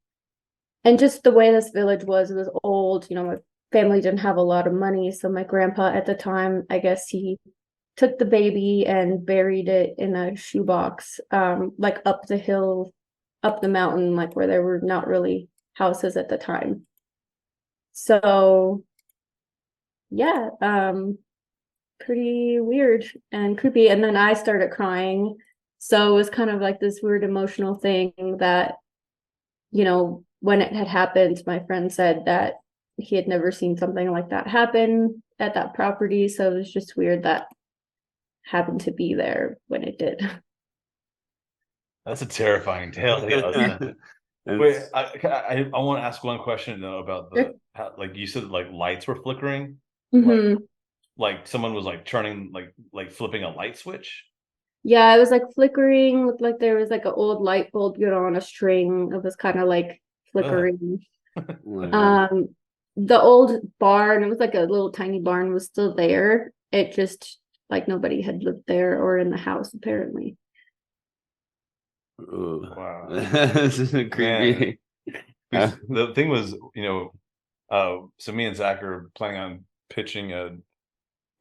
just the way this village was, it was old, you know, my family didn't have a lot of money. So my grandpa at the time, I guess he took the baby and buried it in a shoebox, like up the hill, up the mountain, like where there were not really houses at the time. So yeah, pretty weird and creepy. And then I started crying. So it was kind of like this weird emotional thing that, you know, when it had happened, my friend said that he had never seen something like that happen at that property. So it was just weird that happened to be there when it did. That's a terrifying tale. Wait, I want to ask one question though about how, like you said, like lights were flickering. Mm-hmm. Like someone was like turning, like flipping a light switch. Yeah, it was like flickering, looked like there was like an old light bulb, you know, on a string. It was kind of like flickering. The old barn, it was like a little tiny barn, was still there. It just like nobody had lived there or in the house apparently. Ooh. Wow. This is creepy. The thing was, you know, so me and Zach are planning on pitching a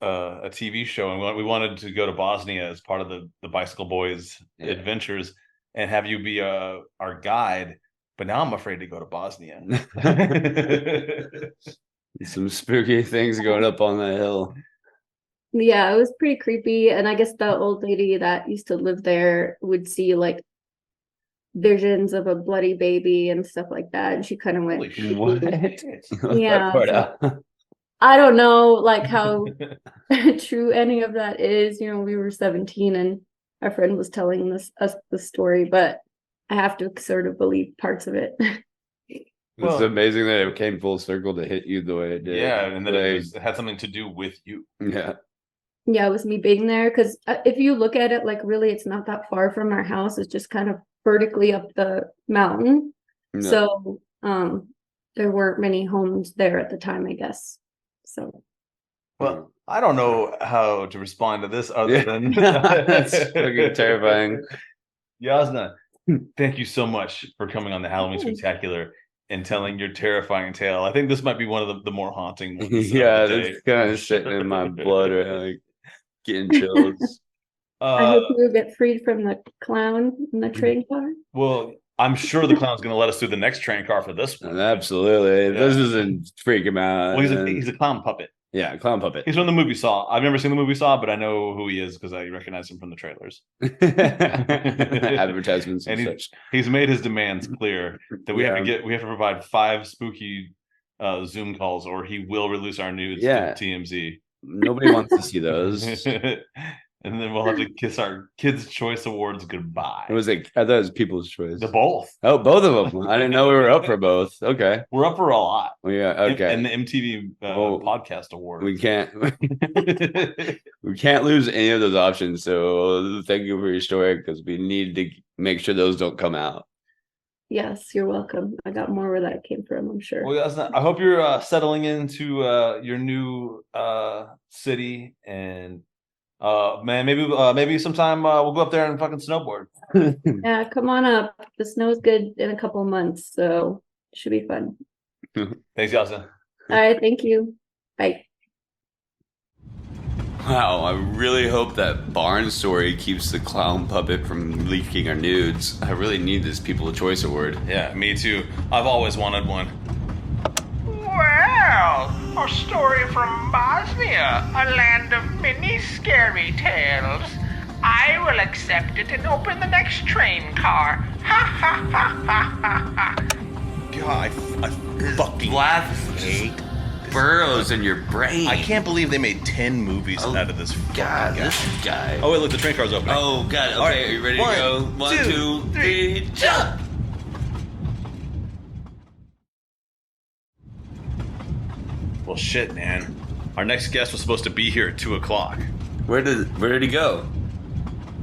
TV show, and we wanted to go to Bosnia as part of the Bicycle Boys adventures and have you be our guide. But now I'm afraid to go to Bosnia. Some spooky things going up on the hill. Yeah, it was pretty creepy. And I guess the old lady that used to live there would see like visions of a bloody baby and stuff like that. And she kind of went, what? Yeah. So, I don't know like how true any of that is. You know, we were 17 and our friend was telling us the story, but I have to sort of believe parts of it. It's amazing that it came full circle to hit you the way it did. Yeah, and that it had something to do with you. Yeah. Yeah, it was me being there, because if you look at it, like really, it's not that far from our house. It's just kind of vertically up the mountain. No. So there weren't many homes there at the time, I guess. So. Well, I don't know how to respond to this other than that's fucking terrifying. Jasna, thank you so much for coming on the Halloween Spooktacular and telling your terrifying tale. I think this might be one of the more haunting ones. Yeah, it's kind of sitting in my blood, like getting chills. I hope you get freed from the clown in the train car. Well, I'm sure the clown's going to let us through the next train car for this one. Absolutely. Yeah. This doesn't freak him out. Well, he's a clown puppet. Yeah, clown puppet. He's from the movie Saw. I've never seen the movie Saw, but I know who he is because I recognize him from the trailers. Advertisements and such. He's made his demands clear that we have to provide 5 spooky Zoom calls or he will release our nudes to TMZ. Nobody wants to see those. And then we'll have to kiss our Kids' Choice Awards goodbye. It was like, I thought it was People's Choice. The both. Oh, both of them. I didn't know we were up for both. Okay. We're up for a lot. Yeah, okay. And the MTV Podcast Award. We can't lose any of those options. So thank you for your story, because we need to make sure those don't come out. Yes, you're welcome. I got more where that came from, I'm sure. Well, I hope you're settling into your new city and Man, maybe sometime we'll go up there and fucking snowboard. Yeah, come on up. The snow's good in a couple of months, so it should be fun. Thanks, Jasna. All right, thank you. Bye. Wow, I really hope that barn story keeps the clown puppet from leaking our nudes. I really need this People of Choice award. Yeah, me too. I've always wanted one. Well, a story from Bosnia, a land of many scary tales. I will accept it and open the next train car. Ha ha ha ha ha ha. God, I fucking Laugh hate burrows in your brain. I can't believe they made 10 movies out of this God, fucking guy. this guy. Oh wait, look, the train car's opening. Oh God, okay, right, are you ready one, to go? One, two, three, jump! Well, shit, man. Our next guest was supposed to be here at 2 o'clock. Where did he go?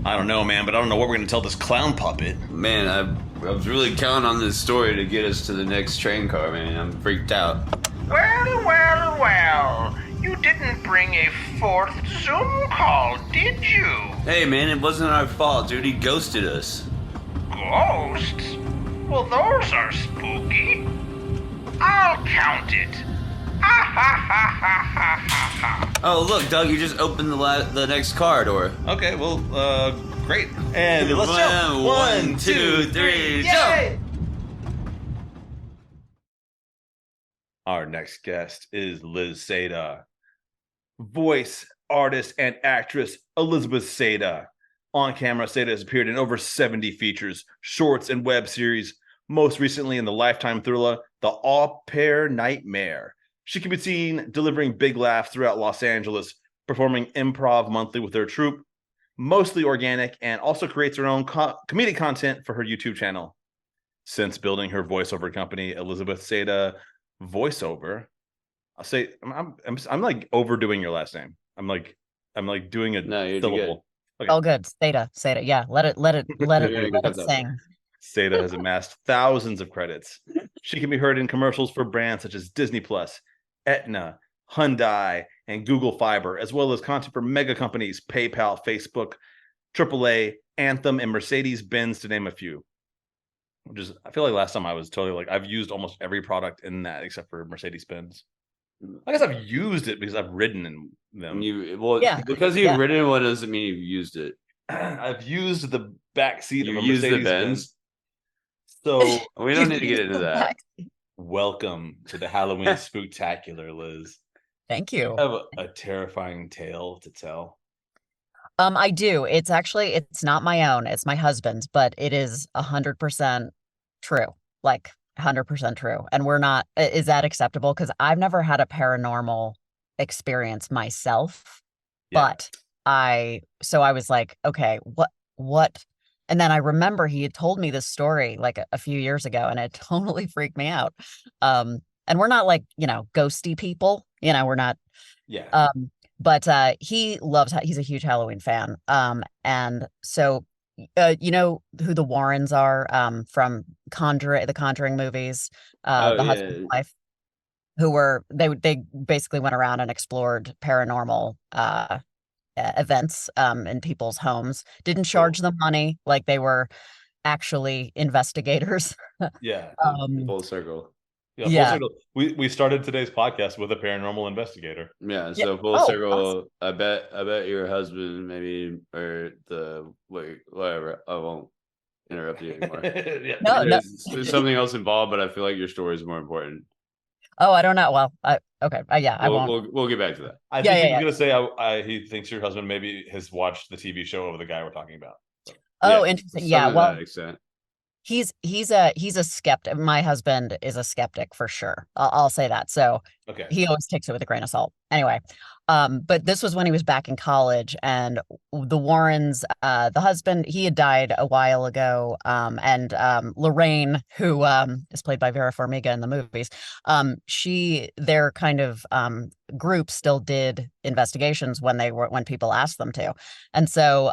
I don't know, man, but I don't know what we're gonna tell this clown puppet. Man, I was really counting on this story to get us to the next train car, man. I'm freaked out. Well, well, well. You didn't bring a fourth Zoom call, did you? Hey man, it wasn't our fault, dude. He ghosted us. Ghosts? Well, those are spooky. I'll count it. Ha ha ha ha ha ha ha. Oh look, Doug, you just opened the next car door. Okay, well, great. And let's One, jump. one, two, three, jump! Our next guest is Liz Saydah. Voice artist and actress Elizabeth Saydah. On camera, Saydah has appeared in over 70 features, shorts, and web series, most recently in the Lifetime thriller, The Au Pair Nightmare. She can be seen delivering big laughs throughout Los Angeles, performing improv monthly with her troupe, mostly organic, and also creates her own comedic content for her YouTube channel. Since building her voiceover company, Elizabeth Saydah Voiceover, I'll say I'm like overdoing your last name. I'm like doing a No, you're syllable. Okay. Oh, good. Saydah. Yeah, let it sing. Saydah has amassed thousands of credits. She can be heard in commercials for brands such as Disney Plus, Aetna, Hyundai, and Google Fiber, as well as content for mega companies PayPal, Facebook, AAA, Anthem, and Mercedes-Benz, to name a few. Which is, I feel like last time I was totally like, I've used almost every product in that except for Mercedes-Benz. I guess I've used it because I've ridden in them. Because you've ridden one doesn't mean you've used it. I've used the back seat of a used the Mercedes-Benz. So we don't need to get into that. Welcome to the Halloween Spooktacular, Liz. Thank you. You have a terrifying tale to tell. I do. It's not my own. It's my husband's, but it is 100% true. Like 100% true. And we're not. Is that acceptable? Because I've never had a paranormal experience myself, but I was like, okay, what? And then I remember he had told me this story like a few years ago, and it totally freaked me out. And we're not like, ghosty people, we're not. Yeah. But he's a huge Halloween fan. And so, you know who the Warrens are, from the Conjuring movies, the husband and wife, they basically went around and explored paranormal, events, in people's homes, didn't charge them money, like they were actually investigators. Yeah. Full circle. Yeah, full circle. We started today's podcast with a paranormal investigator. Yeah, so full circle. Awesome. I bet your husband maybe, or whatever. I won't interrupt you anymore. There's something else involved, but I feel like your story is more important. Oh, I don't know. Well, I won't. We'll get back to that. I think he was gonna say he thinks your husband maybe has watched the TV show of the guy we're talking about. So. Interesting. Yeah, well, to that extent. He's a skeptic. My husband is a skeptic for sure. I'll say that. So he always takes it with a grain of salt. Anyway, but this was when he was back in college, and the Warrens, the husband, he had died a while ago. And Lorraine, who is played by Vera Farmiga in the movies, their kind of group still did investigations when people asked them to. And so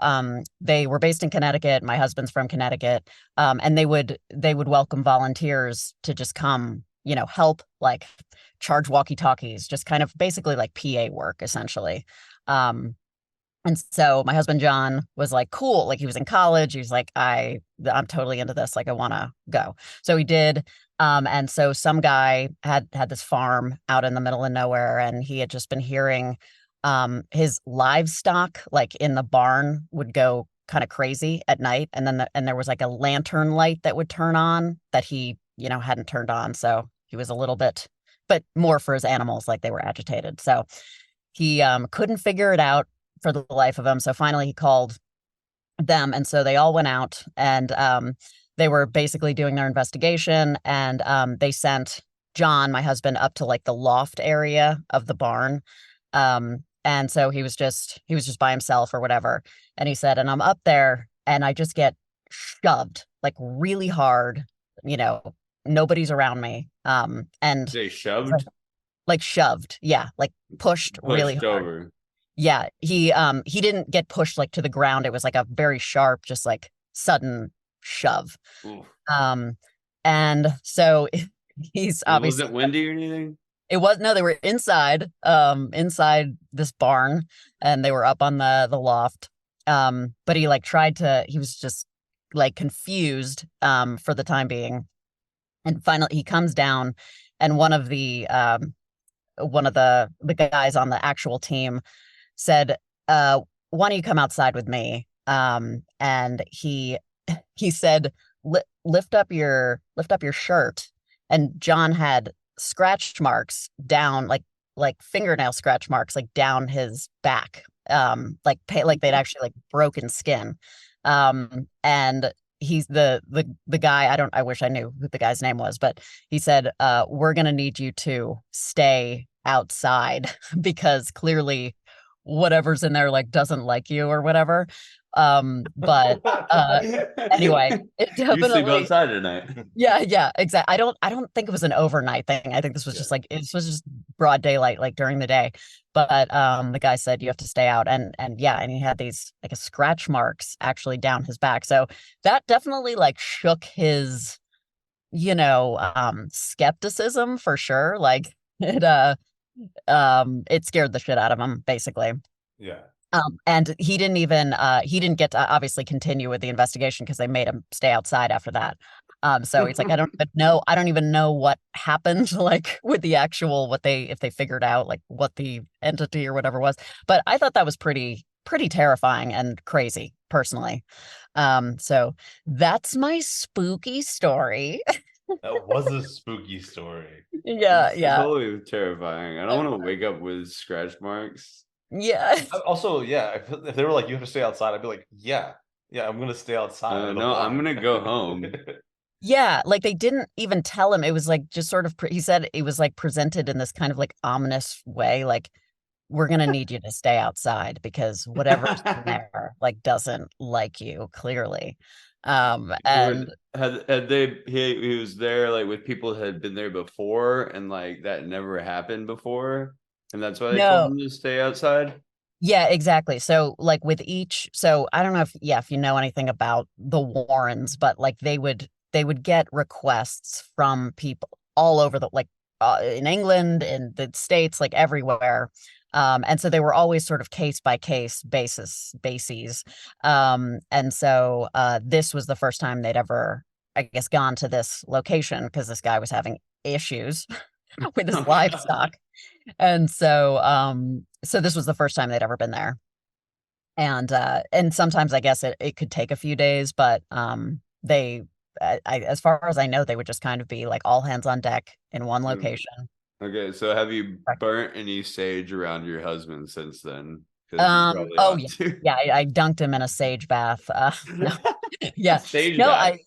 they were based in Connecticut. My husband's from Connecticut. And they would welcome volunteers to just come, help, like charge walkie-talkies, just kind of basically like PA work, essentially. And And so my husband John was like, cool. Like he was in college. He was like, I'm totally into this. Like I want to go. So he did. And so some guy had this farm out in the middle of nowhere, and he had just been hearing his livestock like in the barn would go kind of crazy at night, and then there was like a lantern light that would turn on that he hadn't turned on. So he was a little bit, but more for his animals, like they were agitated. So he couldn't figure it out for the life of him. So finally he called them, and so they all went out, and they were basically doing their investigation, and they sent John, my husband, up to like the loft area of the barn. And so he was just by himself or whatever. And he said, and I'm up there and I just get shoved like really hard, nobody's around me. And they shoved? Like shoved. Yeah. Like pushed really hard. Over. Yeah. He didn't get pushed like to the ground. It was like a very sharp, just like sudden shove. Ooh. And so he's obviously. Was it windy or anything? It was, no, they were inside this barn, and they were up on the loft. But he like he was just like confused for the time being. And finally he comes down, and one of the guys on the actual team said, why don't you come outside with me? And he said, lift up your shirt. And John had scratch marks down, like fingernail scratch marks, like down his back, like they'd actually like broken skin. And he's the guy, I wish I knew who the guy's name was, but he said, we're gonna need you to stay outside because clearly whatever's in there like doesn't like you or whatever. But anyway, it definitely, you sleep outside tonight. Yeah, exactly. I don't think it was an overnight thing. I think this was just like, it was just broad daylight, like during the day. But the guy said you have to stay out, and he had these like scratch marks actually down his back. So that definitely like shook his skepticism for sure. Like it scared the shit out of him, basically. Yeah. And he didn't get to obviously continue with the investigation because they made him stay outside after that. So he's like, I don't even know what happened, like with the actual, if they figured out like what the entity or whatever was. But I thought that was pretty terrifying and crazy personally. So that's my spooky story. That was a spooky story. Yeah. Totally terrifying. I don't want to wake up with scratch marks. Yeah. Also, yeah, if they were like, you have to stay outside, I'd be like, yeah, I'm gonna stay outside. No, I'm gonna go home. Yeah, like they didn't even tell him. It was like just sort of, he said it was like presented in this kind of like ominous way, like, we're gonna need you to stay outside because whatever's in there like doesn't like you, clearly. And he was there like with people that had been there before, and like that never happened before. And that's why they told him to stay outside? Yeah, exactly. So like with so I don't know if you know anything about the Warrens, but like they would get requests from people all over in England, in the States, like everywhere. And so they were always sort of case by case bases. And so this was the first time they'd ever, I guess, gone to this location because this guy was having issues with his livestock. And so this was the first time they'd ever been there. And sometimes I guess it could take a few days, but as far as I know, they would just kind of be like all hands on deck in one location. Okay, so have you burnt any sage around your husband since then? Yeah, I dunked him in a sage bath. No. Yeah, sage bath.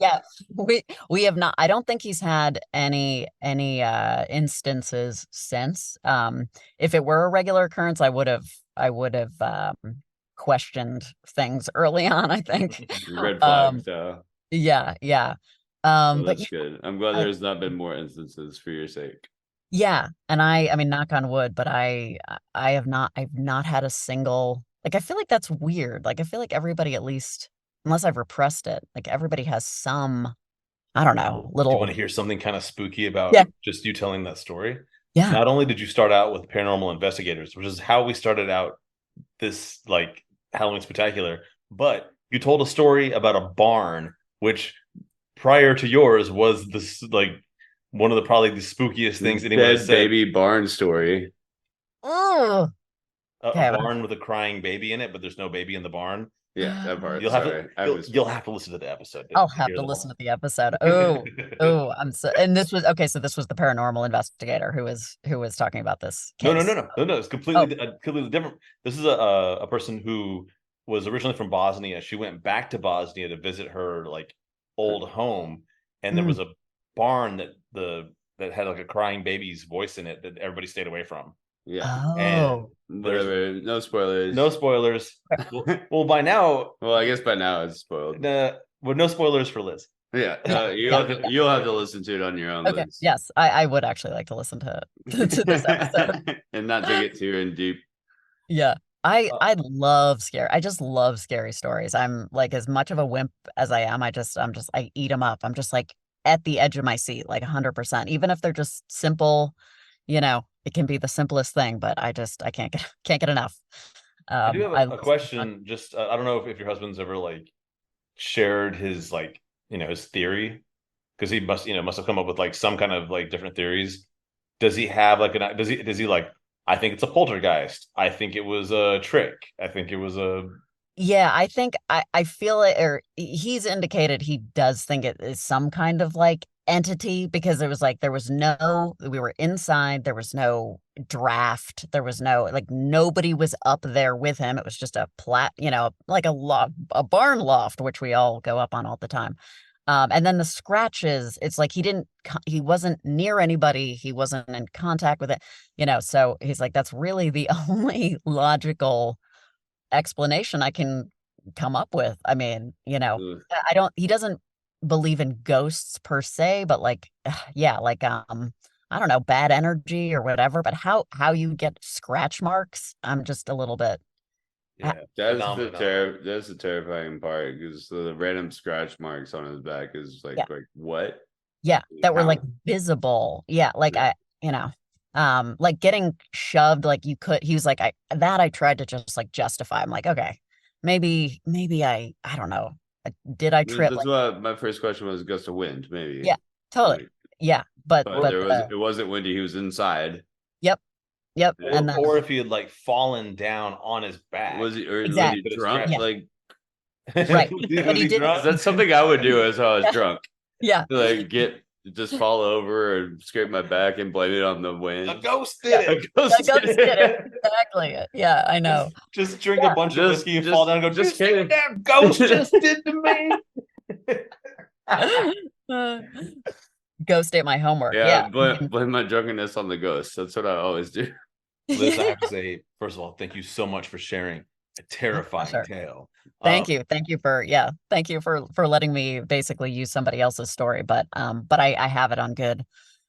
We have not. I don't think he's had any instances since. If it were a regular occurrence, I would have questioned things early on, I think. Red flags, Yeah. Well, that's good. I'm glad there's not been more instances for your sake. Yeah, and I mean, knock on wood, but I've not had a single, like, I feel like that's weird. Like, I feel like everybody, at least, unless I've repressed it, like everybody has some, I don't know, little. Do you want to hear something kind of spooky about just you telling that story? Yeah. Not only did you start out with paranormal investigators, which is how we started out this like Halloween Spooktacular, but you told a story about a barn, which prior to yours was this like one of the probably the spookiest things anyone has said. Baby barn story. Oh, A barn with a crying baby in it, but there's no baby in the barn. Yeah, that part. You'll have to listen to the episode. I'll have to listen to the episode. Oh, I'm so. And this was okay. So this was the paranormal investigator who was talking about this case. No. It's completely different. This is a person who was originally from Bosnia. She went back to Bosnia to visit her like old home, and there was a barn that had like a crying baby's voice in it that everybody stayed away from. Yeah. And whatever. No spoilers. No spoilers. Well, by now. Well, I guess by now it's spoiled. No spoilers for Liz. Yeah. You'll have to listen to it on your own. Okay. Liz. Yes, I would actually like to listen to this episode and not take it too in deep. Yeah. I love scary. I just love scary stories. I'm like as much of a wimp as I am. I eat them up. I'm just like at the edge of my seat, like 100%. Even if they're just simple, it can be the simplest thing, but I can't get enough. I do have a question. Just I don't know if your husband's ever like shared his like his theory, because he must have come up with like some kind of like different theories. Does he have like does he like, I think it's a poltergeist, I think it was a trick, I think it was a I think I feel it, or he's indicated he does think it is some kind of like entity, because it was like we were inside, there was no draft, there was no like nobody was up there with him. It was just a like a barn loft, which we all go up on all the time. And then the scratches, it's like he wasn't near anybody, he wasn't in contact with it, so he's like, that's really the only logical explanation I can come up with. I mean, he doesn't believe in ghosts per se, but like like I don't know, bad energy or whatever, but how you get scratch marks, I'm just a little bit that's the terrifying part, because the random scratch marks on his back is like what that were like visible, like like getting shoved, like he was like, I tried to just like justify. I'm like, okay, maybe I don't know, did I trip? That's what my first question was. Gust of wind, maybe. Yeah, totally. But it wasn't windy, he was inside. Yep. Or if he had like fallen down on his back. Was he exactly drunk? Yeah. Like right. But he didn't. That's something I would do as I was drunk. Yeah. Like just fall over and scrape my back and blame it on the wind. A ghost did it. A ghost did it. Exactly. Yeah, I know. Just drink a bunch of whiskey and fall down and go, just kidding. That ghost just did to me. Ghost ate my homework. Blame my drunkenness on the ghost. That's what I always do. Liz, I have to say, first of all, thank you so much for sharing a terrifying tale. Thank you for letting me basically use somebody else's story, but I have it on good.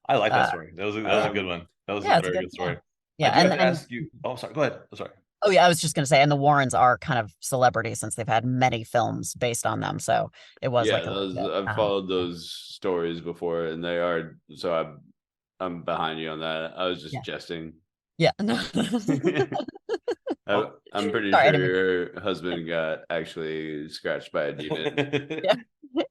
I like that story. That was a good one. That was a very good story. Yeah, and ask you. Oh, sorry. Go ahead. I'm sorry. Oh yeah, I was just gonna say, and the Warrens are kind of celebrities since they've had many films based on them. So it was I've followed those stories before, and they are. So I'm behind you on that. I was just jesting. Yeah. No. I'm pretty sure your husband got actually scratched by a demon.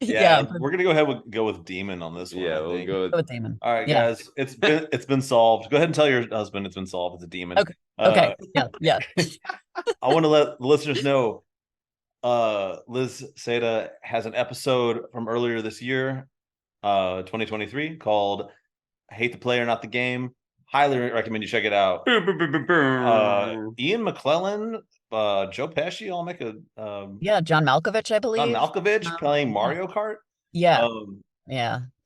Yeah, we're gonna go with demon on this one. Yeah, we'll go with demon. All right, guys, it's been solved. Go ahead and tell your husband it's been solved. It's a demon. Okay. Yeah. I want to let the listeners know. Liz Saydah has an episode from earlier this year, 2023, called "Hate the Player, Not the Game." Highly recommend you check it out. Ian McClellan, Joe Pesci, I'll make a John Malkovich, I believe. John Malkovich playing Mario Kart. Yeah.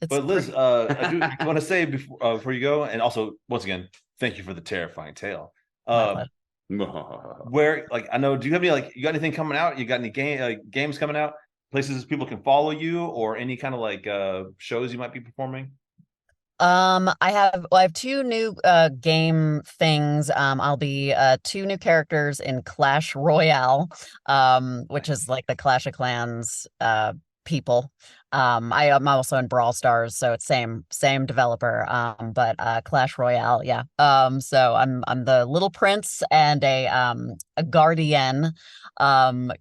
But Liz, I do want to say before you go, and also once again, thank you for the terrifying tale. Where I know, do you have any you got anything coming out? You got any games coming out? Places people can follow you, or any kind of shows you might be performing? I have 2 new game things. I'll be 2 new characters in Clash Royale, which is like the Clash of Clans people. I am also in Brawl Stars, so it's same developer. But Clash Royale, yeah. So I'm the little prince and a guardian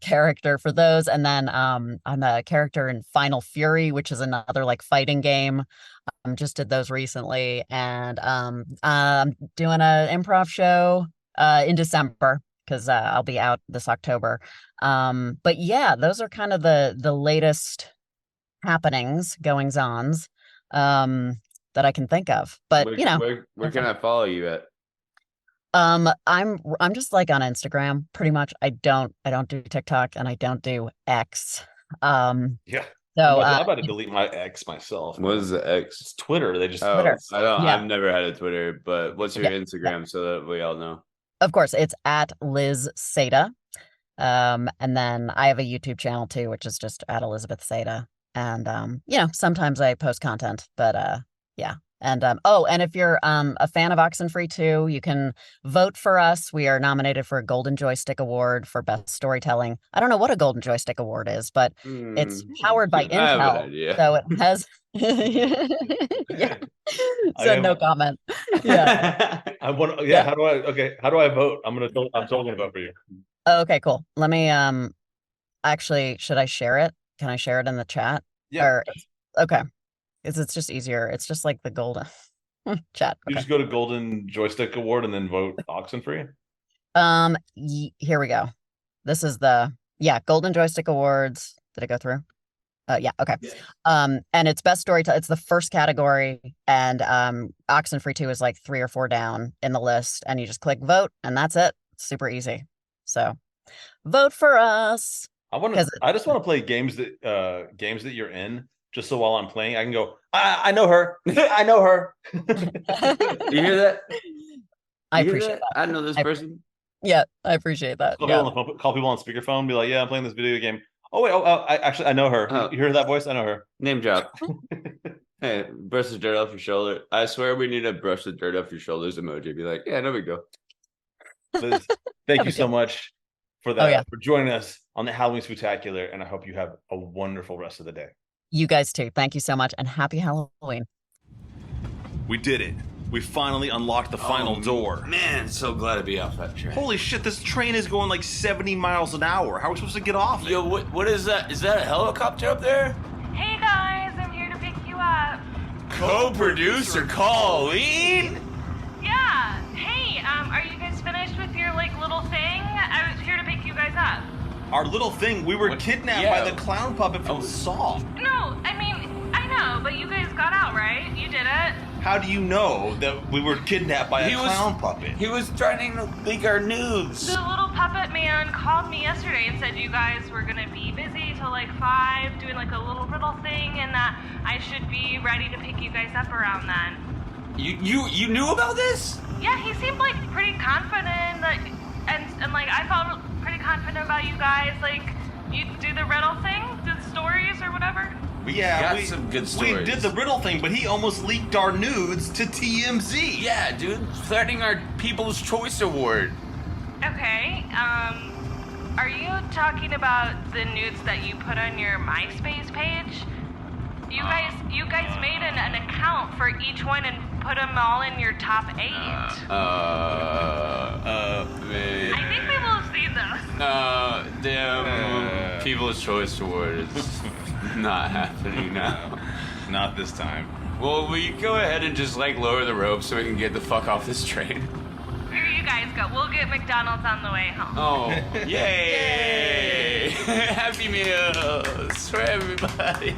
character for those, and then I'm a character in Final Fury, which is another like fighting game. Just did those recently, and I'm doing an improv show in December because I'll be out this October. But yeah, those are kind of the latest happenings, goings-ons that I can think of. But where can I follow you at? I'm just like on Instagram pretty much. I don't do TikTok and I don't do X. Yeah. So I'm about to delete my X myself. What is the X? It's Twitter. They just Twitter. I don't. Yeah. I've never had a Twitter, but what's your Instagram so that we all know? Of course, it's at Liz Saydah. And then I have a YouTube channel too, which is just at Elizabeth Saydah. And sometimes I post content, but yeah. And and if you're a fan of Oxenfree 2, you can vote for us. We are nominated for a Golden Joystick Award for Best Storytelling. I don't know what a Golden Joystick Award is, but it's powered by Intel. So it has yeah. So no comment. Yeah. How do I vote? I'm totally gonna vote for you. Okay, cool. Let me actually, should I share it? Can I share it in the chat? Yeah. Okay. It's just easier. It's just like the golden chat. You just go to Golden Joystick Award and then vote Oxenfree? Here we go. This is Golden Joystick Awards. Did it go through? Yeah, okay. And it's best storytelling. It's the first category, and Oxenfree 2 is like 3 or 4 down in the list, and you just click vote, and that's it. It's super easy. So vote for us. I just want to play games that you're in. Just so while I'm playing, I can go, I know her. I know her. You hear that? I appreciate that. I know this person. Yeah, I appreciate that. Call people on speakerphone, be like, yeah, I'm playing this video game. Oh, wait, I know her. You hear that voice? I know her. Name drop. Hey, brush the dirt off your shoulder. I swear we need a brush the dirt off your shoulders emoji. Be like, yeah, no big deal. Liz, thank you so much for that, for joining us on the Halloween Spooktacular, and I hope you have a wonderful rest of the day. You guys too. Thank you so much, and happy Halloween. We did it. We finally unlocked the final door. Man, so glad to be off that train. Holy shit, this train is going like 70 miles an hour. How are we supposed to get off it? Yo, what is that? Is that a helicopter up there? Hey guys, I'm here to pick you up. Co-producer Colleen? Yeah. Hey, are you guys finished with your little thing? I was here to pick you guys up. Our little thing, we were kidnapped by the clown puppet from Saw. No, I mean, I know, but you guys got out, right? You did it. How do you know that we were kidnapped by a clown puppet? He was trying to leak our nudes. The little puppet man called me yesterday and said you guys were gonna be busy till 5, doing a little riddle thing, and that I should be ready to pick you guys up around then. You knew about this? Yeah, he seemed pretty confident that, and I felt pretty confident about you guys. You do the riddle thing, the stories or whatever. Yeah, we got some good stories. We did the riddle thing, but he almost leaked our nudes to TMZ. Yeah, dude, threatening our People's Choice Award. Okay, are you talking about the nudes that you put on your MySpace page? You guys made an account for each one and put them all in your top 8. Man. I think people have seen those. Damn. People's Choice Award is not happening now. Not this time. Well, we go ahead and just lower the rope so we can get the fuck off this train. Here you guys go. We'll get McDonald's on the way home. Oh, yay! Happy Meals for everybody.